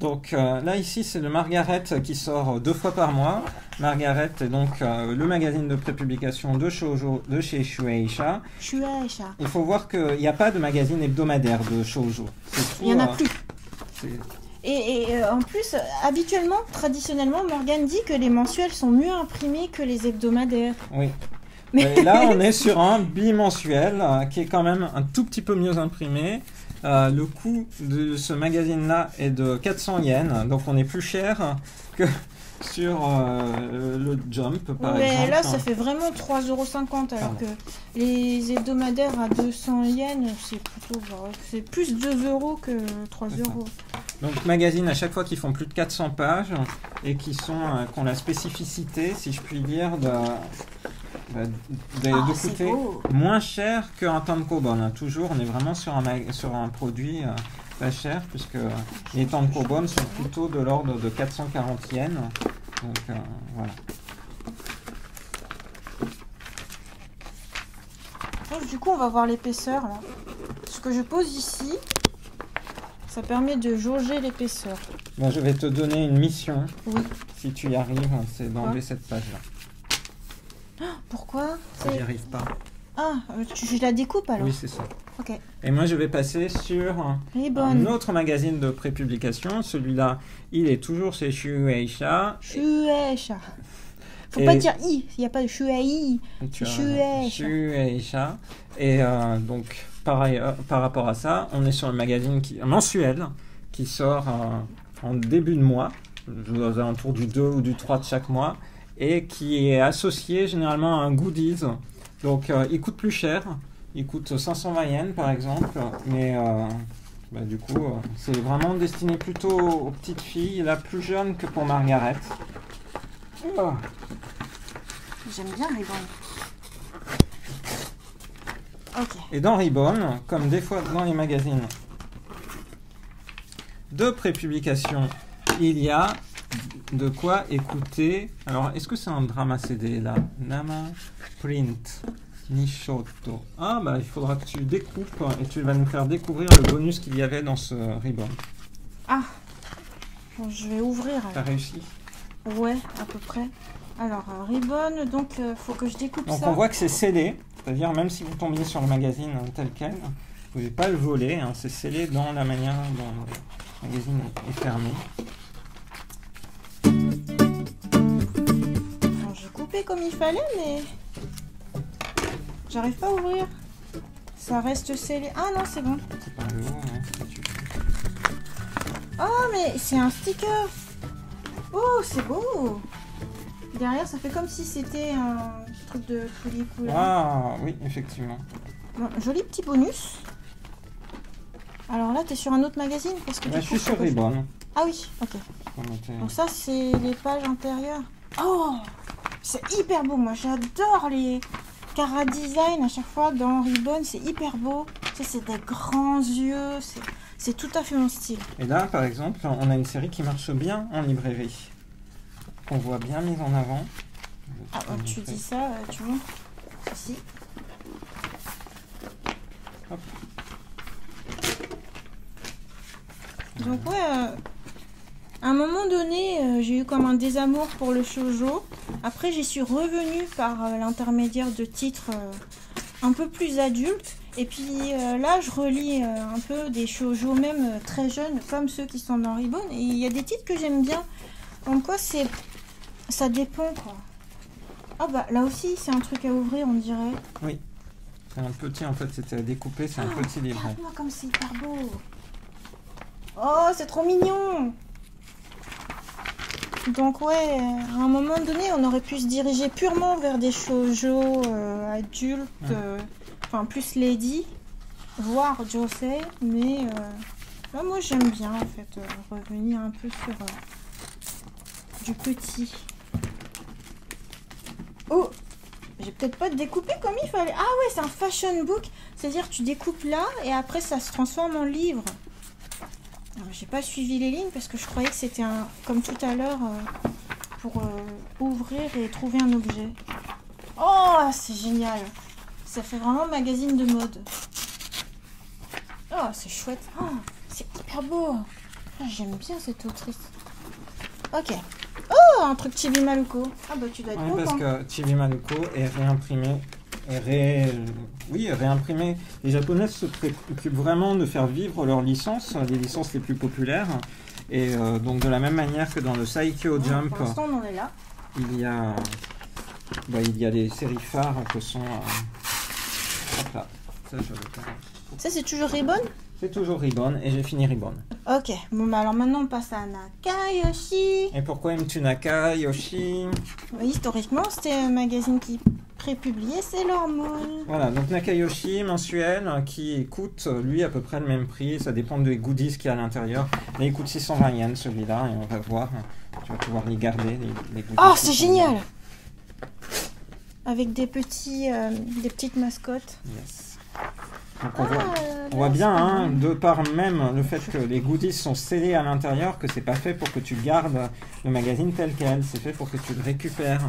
B: Donc là, ici, c'est le Margaret qui sort 2 fois par mois. Margaret est donc le magazine de prépublication de shoujo de chez Shueisha.
A: Shueisha.
B: Il faut voir qu'il n'y a pas de magazine hebdomadaire de shoujo.
A: Il n'y en a plus. Et en plus, habituellement, traditionnellement, Morgane dit que les mensuels sont mieux imprimés que les hebdomadaires.
B: Oui. Mais là, on est sur un bimensuel qui est quand même un tout petit peu mieux imprimé. Le coût de ce magazine-là est de 400 yens, donc on est plus cher que sur le Jump, par exemple.
A: Mais là, ça fait vraiment 3,50 €, alors que les hebdomadaires à 200 yens, c'est plus 2 € que 3 €.
B: Donc magazines à chaque fois qui font plus de 400 pages et qui ont la spécificité, si je puis dire, de coûter moins cher qu'un tankobon. Hein. Toujours, on est vraiment sur un produit pas cher, puisque les tankobon sont plutôt de l'ordre de 440 yens. Donc voilà.
A: Donc, du coup, on va voir l'épaisseur. Là. Ce que je pose ici, ça permet de jauger l'épaisseur.
B: Bon, je vais te donner une mission.
A: Oui.
B: Si tu y arrives, c'est d'enlever cette page-là.
A: Pourquoi?
B: J'y arrive pas.
A: Ah, je la découpe alors?
B: Oui, c'est ça.
A: Ok.
B: Et moi, je vais passer sur un autre magazine de prépublication. Celui-là, il est toujours chez Shueisha.
A: Shueisha. Faut pas dire i, il n'y a pas de Shuei.
B: Shueisha. Et donc, par rapport à ça, on est sur un magazine mensuel qui sort en début de mois, aux alentours du 2 ou du 3 de chaque mois, et qui est associé généralement à un goodies. Donc, il coûte plus cher. Il coûte 520 yens, par exemple. Mais du coup, c'est vraiment destiné plutôt aux petites filles, là, plus jeunes que pour Margaret. Oh.
A: J'aime bien Ribbon. Ok.
B: Et dans Ribbon, comme des fois dans les magazines de prépublication, il y a de quoi écouter. Alors, est-ce que c'est un drama CD là? Nama Print Nishoto. Ah, bah il faudra que tu découpes et tu vas nous faire découvrir le bonus qu'il y avait dans ce ribbon.
A: Ah, bon, je vais ouvrir.
B: T'as réussi?
A: Ouais, à peu près. Alors, ribbon, donc faut que je découpe
B: donc
A: ça.
B: on voit que c'est scellé, c'est-à-dire même si vous tombiez sur le magazine tel quel, vous ne pouvez pas le voler, hein, c'est scellé dans la manière dont le magazine est fermé.
A: Bon, j'ai coupé comme il fallait, mais j'arrive pas à ouvrir. Ça reste scellé. Ah non, c'est bon.
B: C'est par le haut, hein, si tu veux.
A: Oh, mais c'est un sticker. Oh, c'est beau. Derrière, ça fait comme si c'était un truc de pellicule.
B: Ah oui, effectivement.
A: Bon, joli petit bonus. Alors là, t'es sur un autre magazine parce que
B: Là, je suis sur
A: Ribbon.
B: Ribbon.
A: Ah oui, ok. Donc ça, c'est les pages intérieures. Oh, c'est hyper beau. Moi, j'adore les Cara Design à chaque fois dans Ribbon. C'est hyper beau. Tu sais, c'est des grands yeux. C'est tout à fait mon style.
B: Et là, par exemple, on a une série qui marche bien en librairie. Qu'on voit bien mise en avant.
A: Ah, tu dis ça, tu montres ici.
B: Hop.
A: Donc ouais, à un moment donné, j'ai eu comme un désamour pour le shoujo. Après, j'y suis revenue par l'intermédiaire de titres un peu plus adultes. Et puis là, je relis un peu des shoujo même très jeunes, comme ceux qui sont dans Ribbon. Et il y a des titres que j'aime bien. Donc quoi, ça dépend quoi. Ah bah là aussi, c'est un truc à ouvrir, on dirait.
B: Oui. C'est un petit, en fait, c'était découpé, c'est un petit livret.
A: Regarde-moi comme c'est hyper beau. Oh, c'est trop mignon. Donc ouais, à un moment donné, on aurait pu se diriger purement vers des shoujo adultes, enfin plus lady, voire josei, mais là, moi j'aime bien en fait revenir un peu sur du petit. Oh, j'ai peut-être pas découpé comme il fallait. Ah ouais, c'est un fashion book, c'est-à-dire tu découpes là et après ça se transforme en livre. J'ai pas suivi les lignes parce que je croyais que c'était comme tout à l'heure pour ouvrir et trouver un objet. Oh, c'est génial. Ça fait vraiment magazine de mode. Oh, c'est chouette. Oh, c'est hyper beau. Oh, j'aime bien cette autrice. Ok. Oh, un truc Chibi Maruko. Ah bah tu dois être
B: Oui,
A: content.
B: parce que Chibi Maruko est réimprimé. Réimprimé. Les Japonais se préoccupent vraiment de faire vivre leurs licences, les licences les plus populaires. Et donc de la même manière que dans le Saikyo Jump,
A: pour l'instant, on en est là.
B: il y a des séries phares que sont... hop là. Ça, je vais faire.
A: Ça, c'est toujours Ribbon?
B: C'est toujours Ribbon et j'ai fini Ribbon.
A: Ok, bon bah alors maintenant on passe à Nakayoshi.
B: Et pourquoi aimes-tu Nakayoshi?
A: Historiquement, c'était un magazine qui prépubliait Sailor Moon.
B: Voilà, donc Nakayoshi mensuel qui coûte lui à peu près le même prix, ça dépend des goodies qu'il y a à l'intérieur. Là il coûte 620 yens celui-là et on va voir, tu vas pouvoir les garder les goodies.
A: Oh, c'est génial! Avec des petites mascottes.
B: Yes. Donc on voit bien, hein, de par même le fait que les goodies sont scellés à l'intérieur, que c'est pas fait pour que tu gardes le magazine tel quel, c'est fait pour que tu le récupères.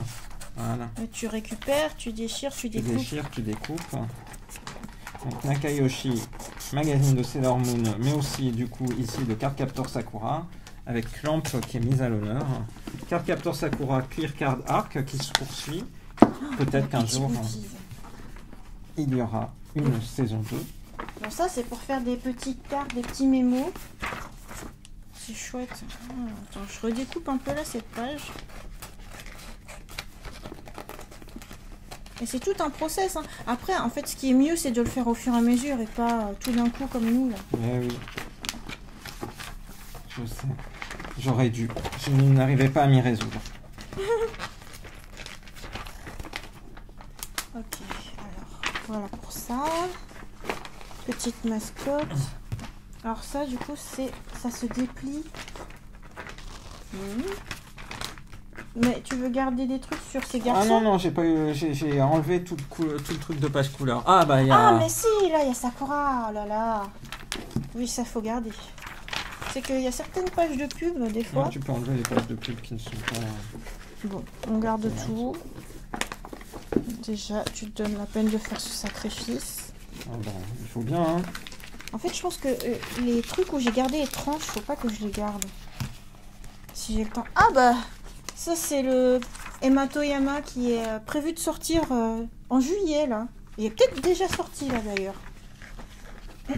B: Voilà.
A: Et tu récupères, tu déchires, tu découpes.
B: Tu déchires, tu découpes. Donc Nakayoshi, magazine de Sailor Moon, mais aussi du coup ici de Cardcaptor Sakura, avec Clamp qui est mise à l'honneur. Cardcaptor Sakura Clear Card Arc qui se poursuit. Peut-être qu'un jour il y aura une saison 2.
A: Bon, ça c'est pour faire des petites cartes, des petits mémos. C'est chouette. Attends, je redécoupe un peu là cette page. Et c'est tout un process. Hein. Après, en fait, ce qui est mieux, c'est de le faire au fur et à mesure et pas tout d'un coup comme nous. Là.
B: Eh oui. Je sais. J'aurais dû. Je n'arrivais pas à m'y résoudre.
A: Ok, alors voilà pour ça. Petite mascotte. Alors ça, du coup, ça se déplie. Mais tu veux garder des trucs sur ces garçons?
B: Ah non, non, j'ai enlevé tout le truc de page couleur. Ah bah il y a...
A: Ah mais si, là, il y a Sakura. Oh là là. Oui, ça faut garder. c'est qu'il y a certaines pages de pub, des fois.
B: Non, tu peux enlever les pages de pub qui ne sont pas...
A: Bon, on garde tout. Déjà, tu te donnes la peine de faire ce sacrifice.
B: Ah ben, il faut bien, hein.
A: En fait, je pense que les trucs où j'ai gardé les tranches, faut pas que je les garde. Si j'ai le temps. Ah bah, ça c'est le Emma-Toyama qui est prévu de sortir en juillet, là. Il est peut-être déjà sorti, là, d'ailleurs.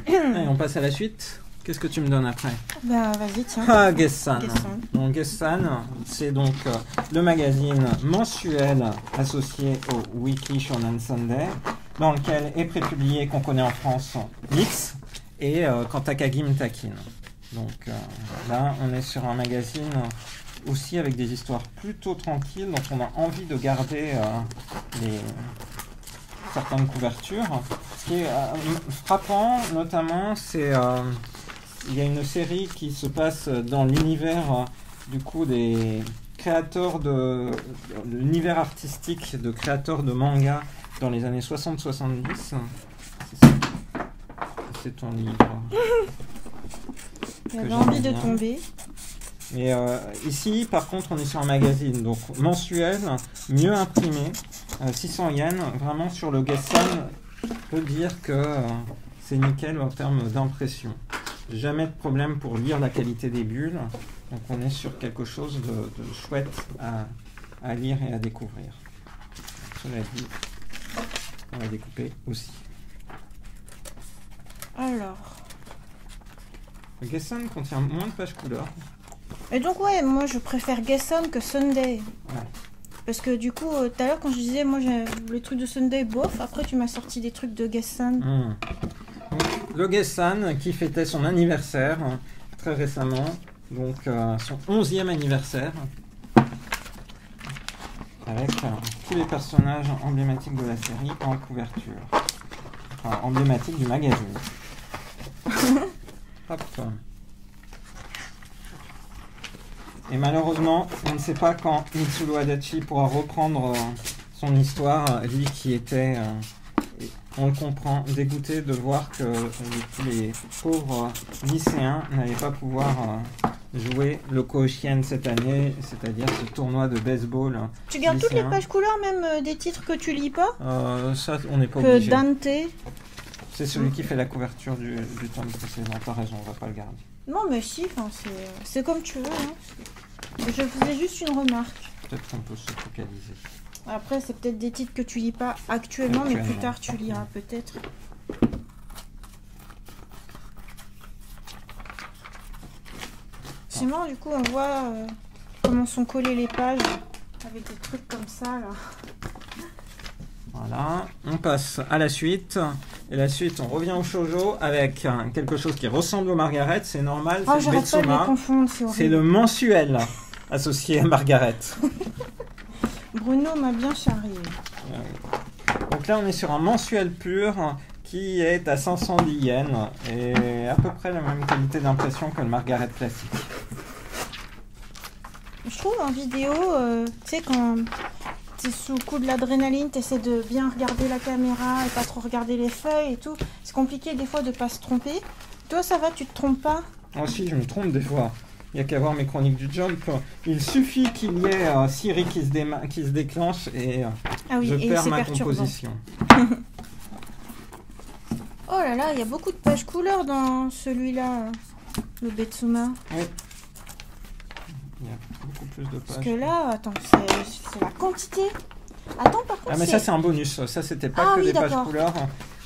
B: Allez, on passe à la suite. Qu'est-ce que tu me donnes après?
A: Bah, vas-y, tiens.
B: Ah, Gessan.
A: Gessan.
B: Donc, Gessan, c'est donc le magazine mensuel associé au Weekly Shonen Sunday, dans lequel est prépublié, qu'on connaît en France, Mix et Takagi Mtakin. Donc là, on est sur un magazine aussi avec des histoires plutôt tranquilles, dont on a envie de garder certaines couvertures. Ce qui est frappant, notamment, c'est il y a une série qui se passe dans l'univers du coup des créateurs de l'univers artistique de créateurs de manga dans les années 60-70. C'est ton livre.
A: J'avais envie de tomber.
B: Et ici, par contre, on est sur un magazine donc mensuel, mieux imprimé, 600 yens. Vraiment sur le Gessan, je peux dire que c'est nickel en termes d'impression. Jamais de problème pour lire la qualité des bulles. Donc on est sur quelque chose de chouette à lire et à découvrir. Cela dit, on va découper aussi.
A: Alors.
B: Le Gessan contient moins de pages couleurs.
A: Et donc ouais, moi je préfère Gessan que Sunday.
B: Ouais.
A: Parce que du coup, tout à l'heure quand je disais, moi j'ai les trucs de Sunday, bof, après tu m'as sorti des trucs de Gessan.
B: Donc, le Gessan qui fêtait son anniversaire très récemment, donc son 11e anniversaire, avec tous les personnages emblématiques de la série en couverture. Enfin, emblématiques du magazine. Hop. Et malheureusement, on ne sait pas quand Mitsuru Adachi pourra reprendre son histoire, lui qui était, on le comprend, dégoûté de voir que les pauvres lycéens n'allaient pas pouvoir jouer le Koshien cette année, c'est-à-dire ce tournoi de baseball.
A: Tu gardes
B: lycéen.
A: toutes les pages couleurs, même des titres que tu lis pas?
B: Ça, on n'est pas
A: que
B: obligé.
A: Dante.
B: C'est celui qui fait la couverture du tome précédent. T'as raison, on va pas le garder.
A: Non mais si, c'est comme tu veux. Hein. Je faisais juste une remarque.
B: Peut-être qu'on peut se focaliser.
A: Après, c'est peut-être des titres que tu lis pas actuellement, mais plus tard tu liras peut-être. C'est marrant, du coup, on voit comment sont collées les pages avec des trucs comme ça là.
B: Voilà, on passe à la suite. Et la suite, on revient au shoujo avec quelque chose qui ressemble au Margaret, c'est normal,
A: Oh,
B: c'est le
A: j'arrête pas de les
B: Betsuma.
A: confondre, c'est horrible.
B: C'est le mensuel associé à Margaret.
A: Bruno m'a bien charrié.
B: Donc là, on est sur un mensuel pur qui est à 510 yens et à peu près la même qualité d'impression que le Margaret classique.
A: Je trouve en vidéo, tu sais, quand t'es sous le coup de l'adrénaline, t'essaies de bien regarder la caméra et pas trop regarder les feuilles et tout. C'est compliqué des fois de pas se tromper. Toi, ça va, tu te trompes pas?
B: Moi aussi, je me trompe des fois. Il n'y a qu'à voir mes chroniques du Jump. Il suffit qu'il y ait Siri qui se déclenche et
A: Ah oui,
B: je
A: et
B: perds
A: c'est
B: ma
A: perturbant.
B: composition.
A: Oh là là, il y a beaucoup de pages couleurs dans celui-là, le Betsuma.
B: Oui. Il y a beaucoup plus de
A: Parce
B: pages.
A: que là, attends, c'est la quantité. Attends, par contre,
B: Ah mais ça c'est un bonus. Ça c'était pas que
A: oui,
B: des pages
A: d'accord.
B: couleurs.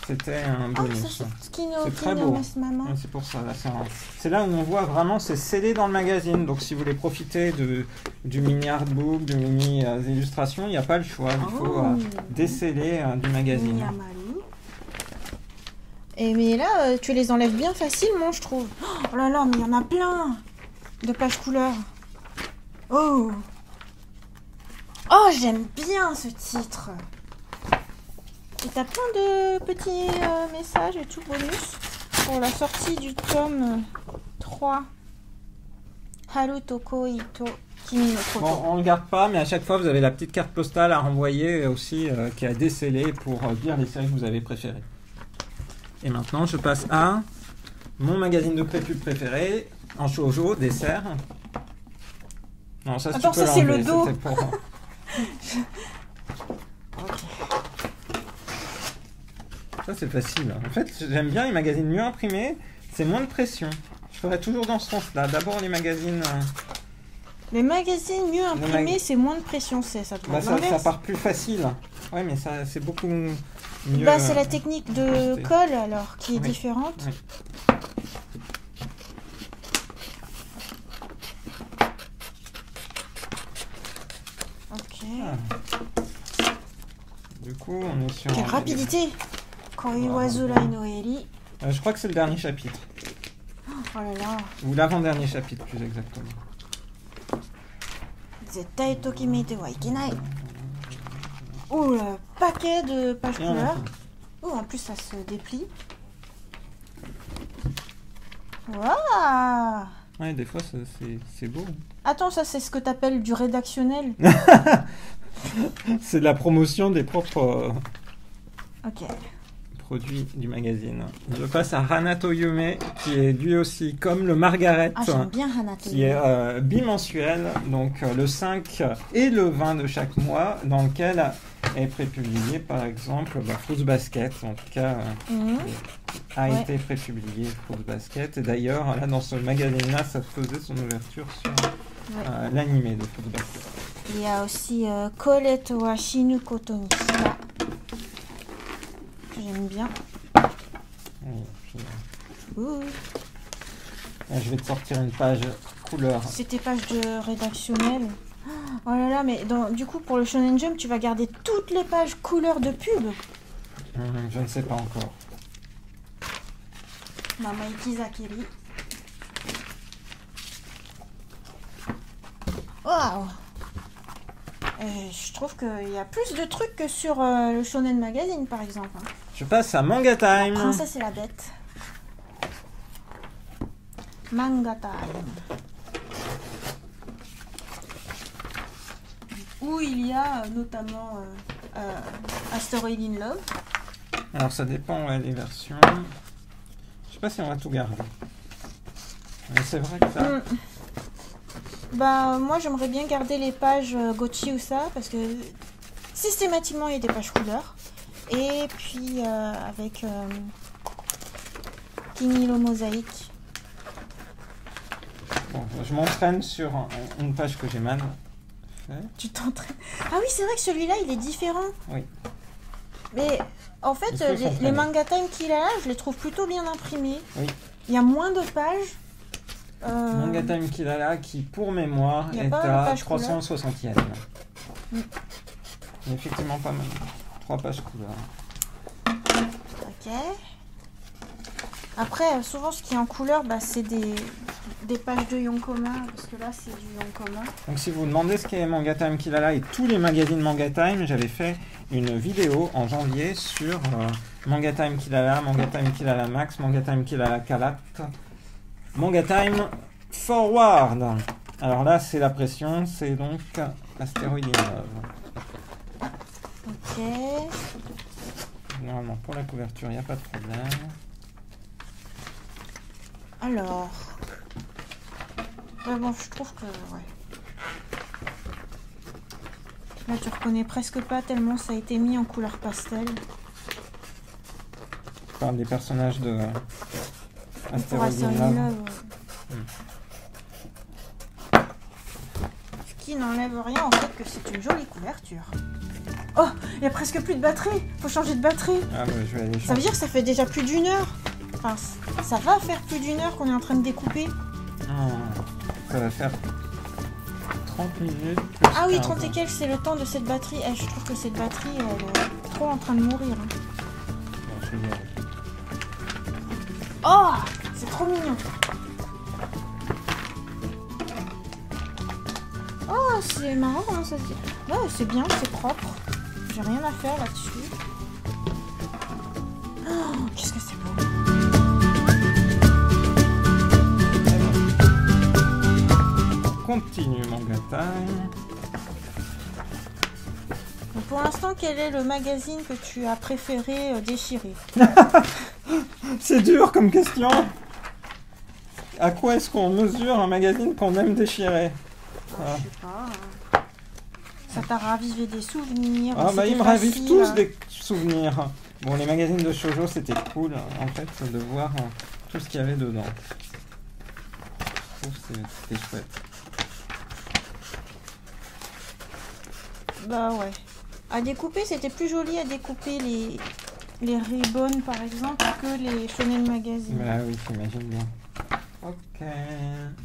B: C'était un
A: Ah,
B: bonus.
A: ça, c'est Kino
B: C'est très beau.
A: Maman.
B: Ouais, c'est pour ça. Là, c'est là où on voit vraiment c'est scellé dans le magazine. Donc si vous voulez profiter du mini artbook, de mini illustrations, il n'y a pas le choix. Il faut déceler du magazine.
A: Miyamaru. Et mais là, tu les enlèves bien facilement, je trouve. Oh là là, mais il y en a plein de pages couleurs. Oh, j'aime bien ce titre. Et t'as plein de petits messages et tout bonus pour la sortie du tome 3. Haru Tokoi to Kimi no Koto.
B: Bon, on le garde pas, mais à chaque fois vous avez la petite carte postale à renvoyer aussi qui est à déceler pour dire les séries que vous avez préférées. Et maintenant je passe à Mon magazine de prépub préféré, en shoujo, dessert. Non, ça,
A: attends,
B: tu peux
A: ça c'est le
B: l'enlever,
A: dos.
B: c'était pour-
A: Ok.
B: Ça, c'est facile. En fait, j'aime bien les magazines mieux imprimés, c'est moins de pression. Je ferais toujours dans ce sens-là. D'abord les magazines...
A: Les magazines mieux imprimés,
B: mag-
A: c'est moins de pression, c'est ça.
B: Bah, ça part plus facile. Ouais, mais ça, c'est beaucoup mieux.
A: Bah, c'est la technique de
B: ajusté.
A: colle alors qui est
B: Oui.
A: différente.
B: Oui.
A: Ok.
B: Ah. Du coup, on est sur...
A: Quelle rapidité! Koiwazu Rai no Eri.
B: Je crois que c'est le dernier chapitre.
A: Oh là là.
B: Ou l'avant-dernier chapitre, plus exactement.
A: Zettai tokimete wa ikenai. Oh, le paquet de pages
B: Et on a
A: couleurs.
B: fini.
A: Oh, en plus, ça se déplie. Waouh!
B: Ouais, des fois, c'est beau.
A: Attends, ça, c'est ce que t'appelles du rédactionnel.
B: C'est de la promotion des propres
A: Ok.
B: produits du magazine. Je passe à Hanato Yume, qui est lui aussi comme le Margaret,
A: Ah, j'aime bien Hanato.
B: qui est bimensuel, donc le 5 et le 20 de chaque mois, dans lequel est prépublié par exemple Fruits Basket, en tout cas a
A: Ouais.
B: été prépublié Fruits Basket. Et d'ailleurs, là dans ce magazine-là, ça faisait son ouverture sur l'animé de Fruits Basket.
A: Il y a aussi Colette wa Shinu Koto ni Shita, que j'aime bien.
B: Oui,
A: Ouh.
B: je vais te sortir une page couleur.
A: C'était page de rédactionnel. Oh là là, mais du coup, pour le Shonen Jump, tu vas garder toutes les pages couleurs de pub.
B: Je ne sais pas encore.
A: Mamaiki Zakiri. Waouh! Je trouve qu'il y a plus de trucs que sur le Shonen Magazine, par exemple. Hein.
B: Je passe à Manga Time.
A: Princesse et la bête. Manga Time. Où il y a notamment Asteroid in Love.
B: Alors ça dépend des versions. Je sais pas si on va tout garder. Mais c'est vrai que ça...
A: Bah moi j'aimerais bien garder les pages Gochi Usa parce que systématiquement il y a des pages couleurs. Et puis avec Kinilo Mosaïque.
B: Bon, je m'entraîne sur une page que j'ai mal fait.
A: Tu t'entraînes. Ah oui c'est vrai que celui-là il est différent.
B: Oui.
A: Mais en fait
B: Il faut
A: les
B: s'entraîner.
A: manga time qu'il a là je les trouve plutôt bien imprimés.
B: Oui.
A: Il y a moins de pages.
B: Manga Time Kilala qui, pour mémoire,
A: Y a
B: est
A: pas de
B: à
A: page couleur
B: 360e.
A: Mm.
B: Il y a effectivement pas mal. 3 pages couleur.
A: Ok. Après, souvent, ce qui est en couleur, bah, c'est des pages de Yonkoma, parce que là, c'est du Yonkoma.
B: Donc si vous vous demandez ce qu'est Manga Time Kilala et tous les magazines Manga Time, j'avais fait une vidéo en janvier sur Manga Time Kilala, Manga Time Kilala Max, Manga Time Kilala Kalat, Manga Time Forward. Alors là, c'est la pression, c'est donc Astéroïde in Love.
A: Ok.
B: Normalement, pour la couverture, il n'y a pas de problème.
A: Alors. Ouais, bon, je trouve que. Ouais. Là, tu reconnais presque pas tellement ça a été mis en couleur pastel.
B: Je parle des personnages de
A: Pour
B: Astéroïde
A: Astéroïde
B: in
A: in
B: Love.
A: Love, Ce qui n'enlève rien en fait que c'est une jolie couverture. Oh, il y a presque plus de batterie. Faut changer de batterie.
B: Ah ouais, je vais aller
A: Ça veut
B: changer.
A: dire que ça fait déjà plus d'une heure. Enfin, ça va faire plus d'une heure qu'on est en train de découper.
B: Ça va faire 30 minutes.
A: Ah oui,
B: 15.
A: 30 et quelques, c'est le temps de cette batterie. Je trouve que cette batterie, elle est trop en train de mourir. Hein.
B: Bon, je vais y aller.
A: Oh, c'est trop mignon. Oh, c'est marrant comment ça se dit. Ouais, c'est bien, c'est propre. J'ai rien à faire là-dessus. Oh, qu'est-ce que c'est beau.
B: Continue Manga Time.
A: Donc, pour l'instant, quel est le magazine que tu as préféré déchirer?
B: C'est dur comme question. à quoi est-ce qu'on mesure un magazine qu'on aime déchirer?
A: Je sais pas. Ça t'a ravivé des souvenirs.
B: Ah bah ils me ravivent
A: facile.
B: tous des souvenirs. Bon, les magazines de shoujo, c'était cool en fait de voir tout ce qu'il y avait dedans. Je trouve que c'était chouette.
A: Bah ouais. À découper, c'était plus joli à découper les ribbons par exemple que les Shonen Magazine.
B: Bah oui, j'imagine bien. Ok,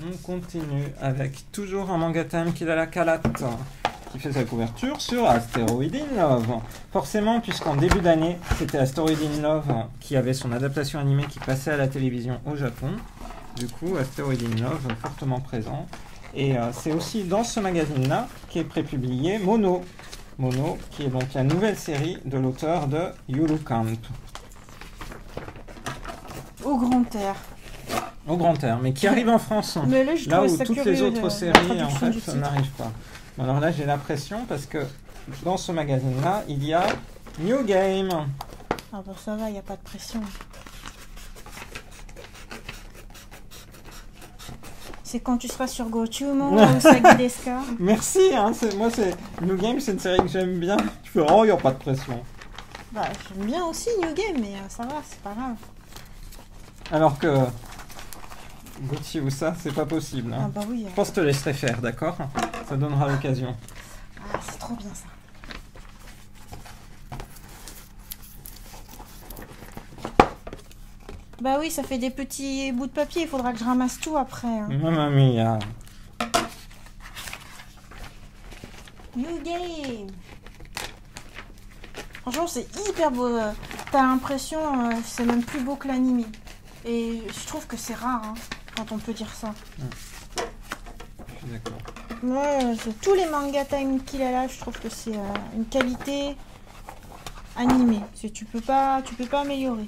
B: on continue avec toujours un manga time qui a la calotte, qui fait sa couverture sur Asteroid in Love. Forcément, puisqu'en début d'année, c'était Asteroid in Love qui avait son adaptation animée qui passait à la télévision au Japon. Du coup, Asteroid in Love fortement présent. Et c'est aussi dans ce magazine-là qu'est prépublié Mono. Mono, qui est donc la nouvelle série de l'auteur de Yuru Camp.
A: Au grand air.
B: Au grand air, mais qui arrive en France.
A: Mais là, je
B: Là
A: trouve
B: où
A: ça
B: toutes
A: curieux,
B: les autres
A: la
B: séries, en
A: traduction du
B: fait,
A: titre.
B: n'arrivent pas. Alors là, j'ai l'impression, parce que dans ce magazine-là, il y a New Game.
A: Ah bah ça va, il n'y a pas de pression. C'est quand tu seras sur Gochumo ou Sagi Deska.
B: Merci, hein, moi, New Game, c'est une série que j'aime bien. Tu fais, oh, il n'y a pas de pression.
A: Bah j'aime bien aussi New Game, mais ça va, c'est pas grave.
B: Alors que Gucci ou ça, c'est pas possible.
A: Ah
B: Hein.
A: bah oui.
B: Je pense que je te laisserai faire, d'accord? Ça donnera l'occasion.
A: Ah, c'est trop bien ça. Bah oui, ça fait des petits bouts de papier, il faudra que je ramasse tout après. Hein.
B: Mamma mia.
A: New Game. Franchement, c'est hyper beau. T'as l'impression c'est même plus beau que l'anime. Et je trouve que c'est rare hein, quand on peut dire ça.
B: Je suis d'accord.
A: Moi, tous les manga time qu'il a là, je trouve que c'est une qualité animée. Tu peux pas améliorer.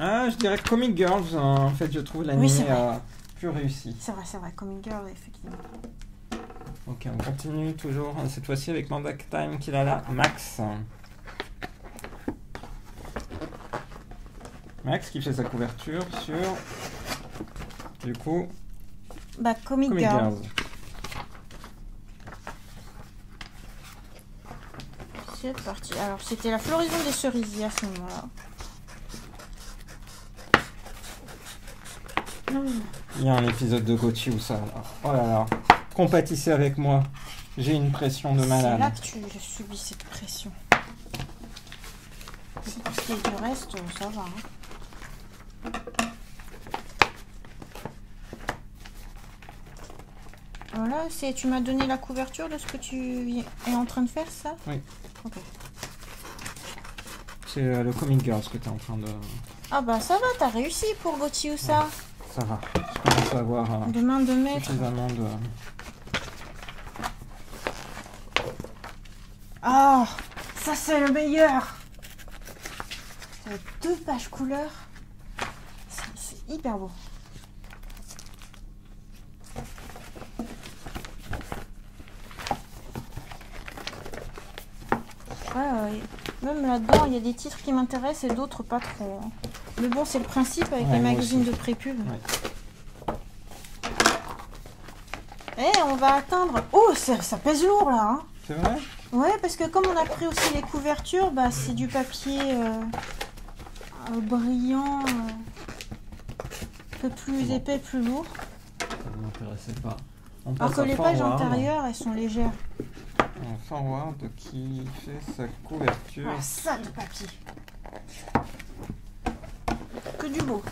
B: Ah, je dirais Comic Girls. En fait, je trouve l'anime
A: c'est vrai.
B: plus réussi.
A: C'est vrai, Comic Girl, effectivement.
B: Ok, on continue toujours, cette fois-ci avec Manga Time qu'il a là, Max. Max qui fait sa couverture sur, du coup,
A: Bah, Comic
B: Comic
A: Girl.
B: Girls.
A: C'est parti. Alors, c'était la floraison des cerisiers à ce moment-là.
B: Il y a un épisode de Gochi où ça, là. Oh là là, compatissez avec moi, j'ai une pression de
A: C'est là
B: malade.
A: que tu subis cette pression. Pour ce qui est du reste, ça va. Hein. Voilà, tu m'as donné la couverture de ce que tu es en train de faire, ça?
B: Oui.
A: Ok.
B: C'est le Comic Girls que tu es en train de...
A: Ah bah ça va, t'as réussi pour Gochi ou ça.
B: Ça va, je commence à avoir
A: De main de maître.
B: suffisamment de...
A: Ah, ça c'est le meilleur. 2 pages couleurs. C'est hyper beau. Ouais, même là-dedans, il y a des titres qui m'intéressent et d'autres pas trop. Hein. Mais bon, c'est le principe avec
B: Ouais,
A: les
B: moi
A: magazines
B: aussi.
A: de pré-pub.
B: Ouais.
A: Eh, on va atteindre... Oh, ça pèse lourd là. Hein.
B: C'est vrai?
A: Ouais, parce que comme on a pris aussi les couvertures, bah c'est du papier brillant, un peu plus
B: Bon.
A: épais, plus lourd.
B: Ça ne m'intéressait pas. On
A: Alors
B: passe
A: que
B: à
A: les pages
B: Forward.
A: antérieures, elles sont légères.
B: Un Forward qui fait sa couverture.
A: Ah, ça de papier. Que du beau.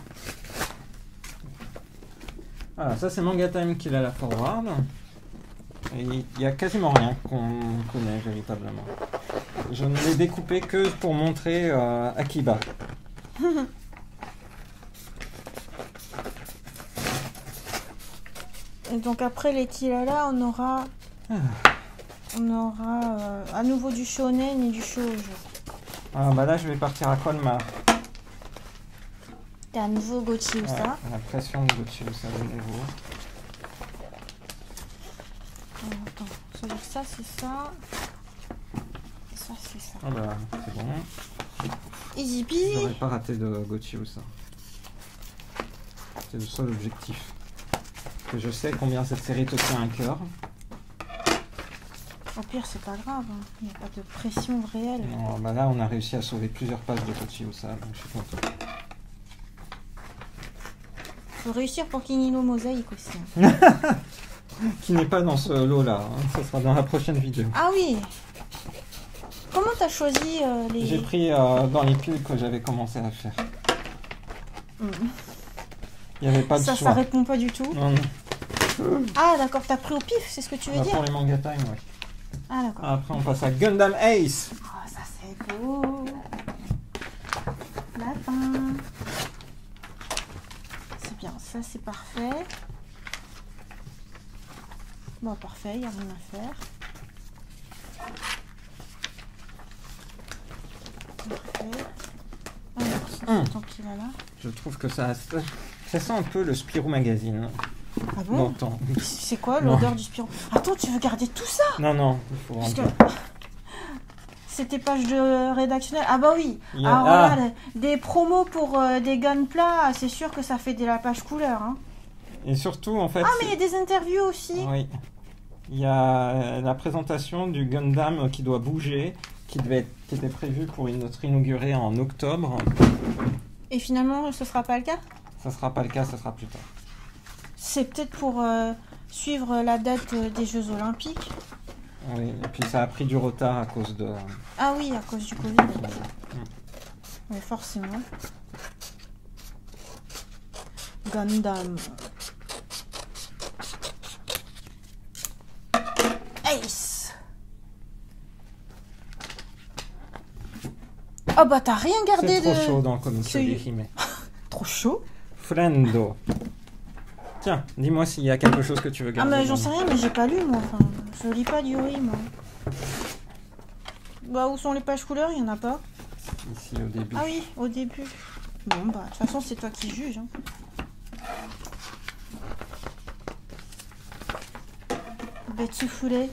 B: Voilà, ça c'est Manga Time qu'il a la Forward. Et il n'y a quasiment rien qu'on connaît véritablement. Je ne l'ai découpé que pour montrer Akiba.
A: Et donc après les Tilala, on aura à nouveau du shonen et du shoujo.
B: Ah bah là je vais partir à Colmar.
A: T'as à nouveau Gochi ou ça.
B: La pression de Gochi ça de nouveau.
A: Attends, ça veut dire ça c'est ça. Et ça c'est ça.
B: Ah bah c'est bon.
A: easy peasy.
B: J'aurais pas raté de Gochi ça. C'est le seul objectif. Que je sais combien cette série te tient à cœur.
A: Au pire, c'est pas grave, hein. Il n'y a pas de pression réelle.
B: Non, bah là, on a réussi à sauver plusieurs pages de Gochi ça, donc je suis content.
A: Faut réussir pour Kinino Mosaïque aussi. Hein.
B: Qui n'est pas dans ce lot-là, hein. Ça sera dans la prochaine vidéo.
A: Ah oui. Comment t'as choisi les...
B: J'ai pris dans les piles que j'avais commencé à faire. Il n'y avait pas de choix.
A: Ça répond pas du tout.
B: Non, non.
A: Ah d'accord, t'as pris au pif, c'est ce que tu veux dire?
B: Pour les manga time, oui.
A: Ah d'accord.
B: Après, on passe à Gundam Ace.
A: Oh, ça c'est beau. Lapin. C'est bien, ça c'est parfait. Bon, parfait, il n'y a rien à faire. Parfait. Alors, tant qu'il est là.
B: Je trouve que ça sent un peu le Spirou Magazine.
A: Ah bon? C'est quoi l'odeur du Spirou? Attends, tu veux garder tout ça?
B: Non, non, il faut rentrer.
A: C'était page de rédactionnel. Ah bah oui. Regarde, des promos pour des Gunpla, c'est sûr que ça fait de la page couleur. Hein.
B: Et surtout, en fait...
A: Ah, mais il y a des interviews aussi.
B: Oui. Il y a la présentation du Gundam qui doit bouger, qui était prévue pour être inaugurée en octobre.
A: Et finalement, ce sera pas le cas?
B: Ça sera pas le cas, ça sera plus tard.
A: C'est peut-être pour suivre la date des Jeux Olympiques.
B: Oui, et puis ça a pris du retard à cause de...
A: Ah oui, à cause du Covid. Mais forcément. Gundam. Ace. Oh bah t'as rien gardé de...
B: C'est trop chaud dans le comics de Hime.
A: Trop chaud?
B: Friendo. Tiens, dis-moi s'il y a quelque chose que tu veux garder.
A: Ah mais j'en sais rien, mais j'ai pas lu moi. Enfin, je lis pas Yuri moi. Bah où sont les pages couleurs? Il y en a pas.
B: Ici au début.
A: Ah oui, au début. Bon bah de toute façon c'est toi qui juges. Hein. Betsufure.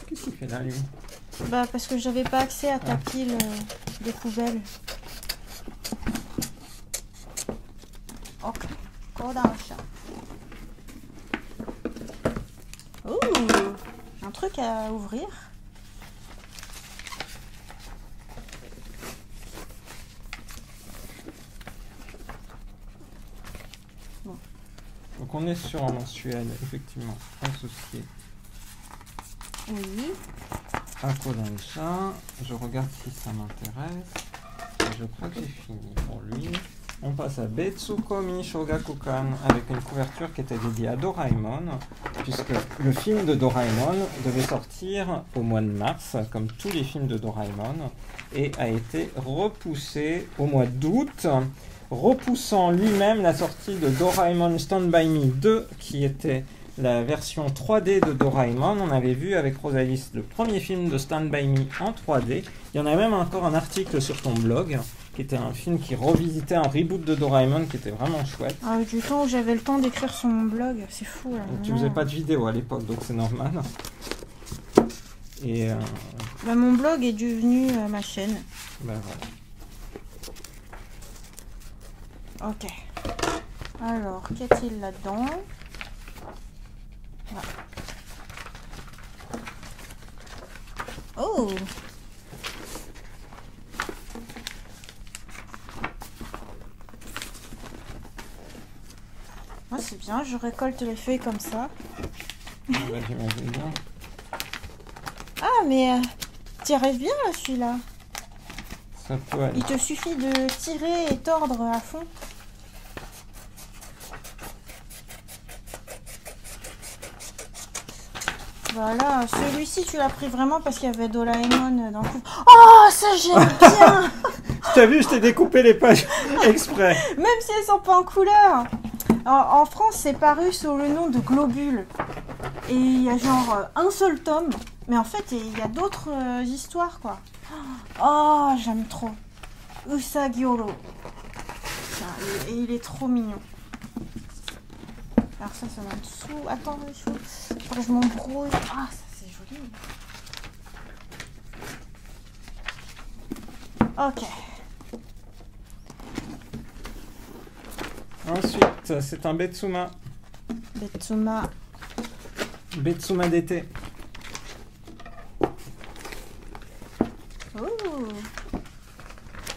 B: Qu'est-ce qu'il fait là lui?
A: Bah parce que j'avais pas accès à ta pile de poubelles. Ok. Kodansha. Ouh, un truc à ouvrir. Bon.
B: Donc on est sur un mensuel, effectivement, associé.
A: Oui.
B: À Kodansha. Je regarde si ça m'intéresse. Je crois que j'ai fini pour lui. On passe à Betsukomi Shogakukan avec une couverture qui était dédiée à Doraemon, puisque le film de Doraemon devait sortir au mois de mars, comme tous les films de Doraemon, et a été repoussé au mois d'août, repoussant lui-même la sortie de Doraemon Stand By Me 2, qui était la version 3D de Doraemon. On avait vu avec Rosalis le premier film de Stand By Me en 3D. Il y en a même encore un article sur ton blog, qui était un film qui revisitait un reboot de Doraemon qui était vraiment chouette.
A: Ah, du temps où j'avais le temps d'écrire sur mon blog, c'est fou là.
B: Tu faisais pas de vidéo à l'époque, donc c'est normal. Et
A: bah, mon blog est devenu ma chaîne.
B: Ben voilà.
A: Ok. Alors, qu'y a-t-il là-dedans? Voilà. Oh! Ah, c'est bien, je récolte les feuilles comme ça.
B: Bah, j'imagine bien.
A: Ah, mais t'y arrives bien là, celui-là.
B: Ça peut aller.
A: Il te suffit de tirer et tordre à fond. Voilà, celui-ci tu l'as pris vraiment parce qu'il y avait Doraemon dans le coup. Oh, ça j'aime bien.
B: T'as vu, je t'ai découpé les pages exprès.
A: Même si elles sont pas en couleur. En France, c'est paru sous le nom de Globule. Et il y a genre un seul tome. Mais en fait, il y a d'autres histoires, quoi. Oh, j'aime trop. Usagioro. Et il est trop mignon. Alors ça va en dessous. Attends, il faut que je m'embrouille. Ah, ça c'est joli. joli. Ok.
B: Ensuite, c'est un Betsuma.
A: Betsuma.
B: Betsuma d'été.
A: Oh.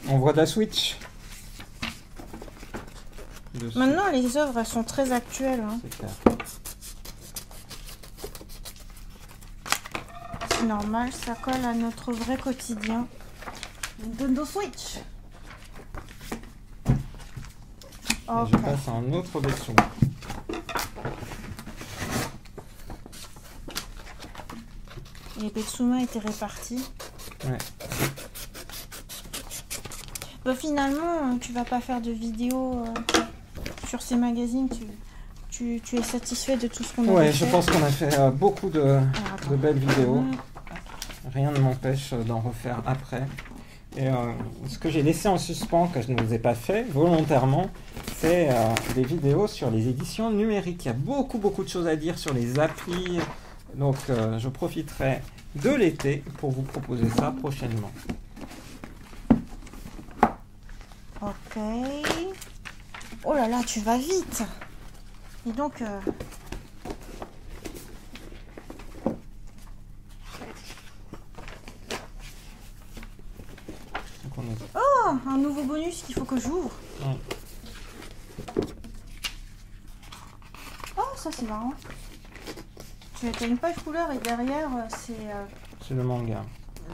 B: On voit de la Switch. Dessus.
A: Maintenant, les œuvres elles sont très actuelles. Hein.
B: C'est clair.
A: C'est normal, ça colle à notre vrai quotidien. Nintendo Switch.
B: Et
A: Ok.
B: je passe à un autre Betsuma.
A: Les Betsuma étaient répartis.
B: Ouais.
A: Bah, finalement, tu vas pas faire de vidéo sur ces magazines. Tu es satisfait de tout ce qu'on a
B: Ouais,
A: fait.
B: je pense qu'on a fait beaucoup de
A: Alors, attends.
B: belles vidéos. Rien ne m'empêche d'en refaire après. Et ce que j'ai laissé en suspens, que je ne vous ai pas fait volontairement, c'est des vidéos sur les éditions numériques. Il y a beaucoup de choses à dire sur les applis. Donc je profiterai de l'été pour vous proposer ça prochainement.
A: Ok. Oh là là, tu vas vite. Et donc...
B: Donc, on est-
A: Oh, un nouveau bonus qu'il faut que j'ouvre.
B: Ouais.
A: Oh, ça c'est marrant. Tu as une page couleur et derrière c'est
B: C'est le manga.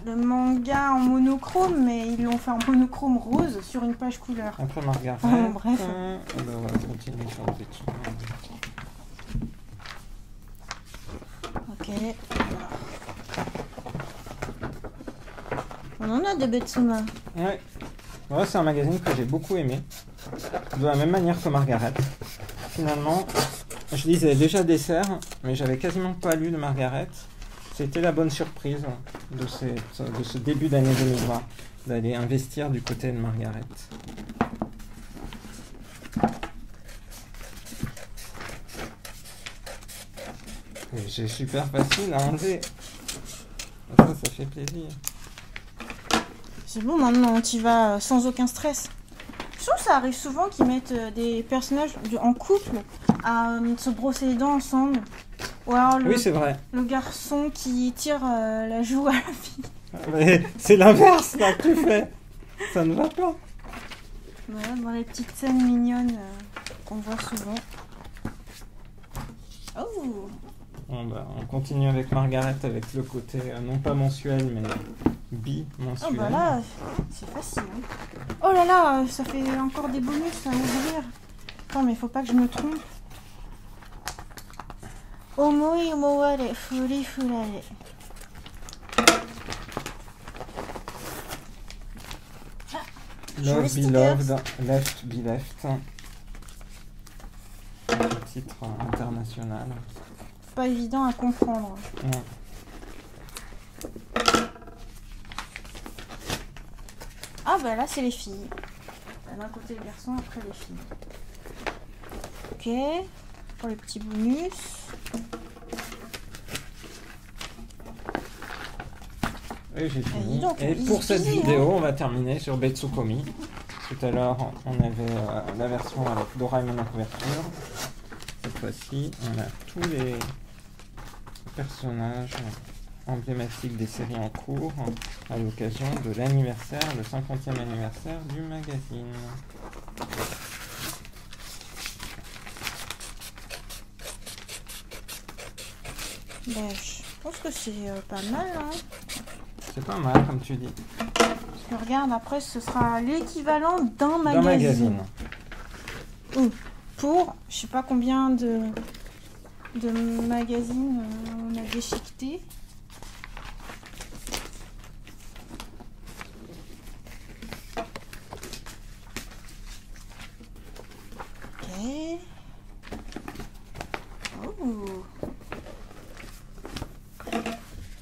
A: le manga en monochrome, mais ils l'ont fait en monochrome rose sur une page couleur.
B: Après Margaret.
A: Oh, bref.
B: On va continuer sur le Betsuma.
A: Ok. On en a des Betsuma.
B: Ouais. Ouais, c'est un magazine que j'ai beaucoup aimé. De la même manière que Margaret. Finalement, je lisais déjà Dessert, mais j'avais quasiment pas lu de Margaret. C'était la bonne surprise de ce début d'année 2020, d'aller investir du côté de Margaret. Et c'est super facile à enlever. Ça fait plaisir.
A: C'est bon maintenant, tu vas sans aucun stress. Je trouve que ça arrive souvent qu'ils mettent des personnages en couple à se brosser les dents ensemble. Ou alors
B: Oui, c'est vrai.
A: le garçon qui tire la joue à la fille.
B: Mais c'est l'inverse là que tu fais. Ça ne va pas.
A: Voilà, dans les petites scènes mignonnes qu'on voit souvent. Oh!
B: Bon, bah, on continue avec Margaret avec le côté non pas mensuel mais
A: Oh
B: bi-mensuel.
A: bah là, c'est facile. Hein. Oh là là, ça fait encore des bonus à ouvrir. Attends, mais faut pas que je me trompe. Omoi omoware furi furare.
B: Love
A: Joli
B: Be Loved, Left Be Left. Un titre international.
A: Pas évident à comprendre.
B: Ouais.
A: Ah bah là c'est les filles. D'un côté les garçons, après les filles. Ok. Pour les petits bonus.
B: Et j'ai fini.
A: dis donc,
B: Et
A: easy
B: pour cette
A: peasy,
B: vidéo, on va terminer sur Betsukomi. Tout à l'heure, on avait la version avec Doraemon en couverture. Cette fois-ci, on a tous les personnages emblématiques des séries en cours à l'occasion de l'anniversaire, le 50e anniversaire du magazine.
A: Ben, je pense que c'est pas mal. Hein.
B: C'est pas mal, comme tu dis.
A: Parce que regarde, après ce sera l'équivalent d'un
B: D'un
A: magazine.
B: magazine.
A: Pour je sais pas combien de magazines on a déchiqueté. Ok. Oh.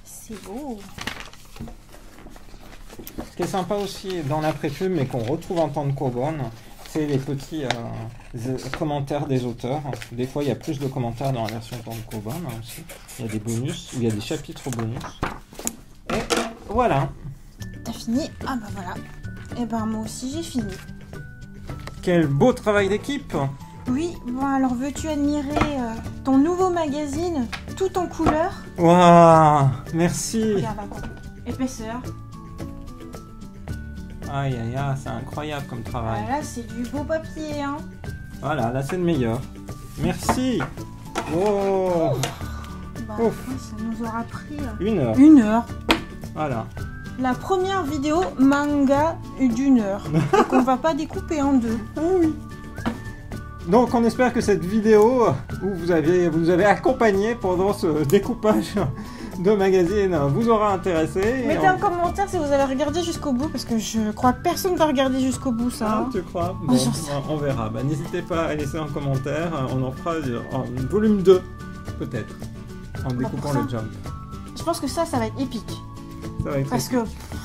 A: C'est beau.
B: Ce qui est sympa aussi dans l'après-pub, mais qu'on retrouve en temps de Kogon, c'est les petits commentaires des auteurs. Des fois, il y a plus de commentaires dans la version Tankobon aussi. Il y a des bonus, ou il y a des chapitres bonus. Et voilà.
A: T'as fini? Ah bah voilà. Et ben moi aussi j'ai fini.
B: Quel beau travail d'équipe!
A: Oui, bon alors veux-tu admirer ton nouveau magazine tout en couleur?
B: Waouh! Merci!
A: Regarde encore. Épaisseur.
B: Aïe aïe aïe, c'est incroyable comme travail.
A: Là c'est du beau papier hein.
B: Voilà, là c'est le meilleur. Merci! Oh!
A: Bah,
B: Ouf.
A: ça nous aura pris
B: 1 heure.
A: 1 heure.
B: Voilà.
A: La première vidéo manga d'1 heure. Donc on va pas découper en deux.
B: Ah oui. Donc on espère que cette vidéo où vous avez accompagné pendant ce découpage de magazine vous aura intéressé.
A: Mettez un commentaire si vous avez regardé jusqu'au bout parce que je crois que personne va regarder jusqu'au bout ça.
B: Ah,
A: Hein.
B: tu crois? Bon, on verra. Bah, n'hésitez pas à laisser un commentaire. On en fera en volume 2 peut-être en découpant le jump.
A: Je pense que ça va être épique.
B: Ça va être
A: Parce que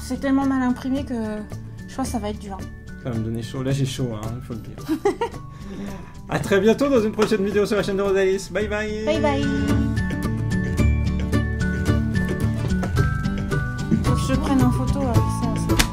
A: c'est tellement mal imprimé que je pense que ça va être dur.
B: Ça va me donner chaud. Là j'ai chaud, hein, il faut le dire. À très bientôt dans une prochaine vidéo sur la chaîne de Rosalis. Bye bye.
A: Bye bye. Faut que je prenne en photo avec ça.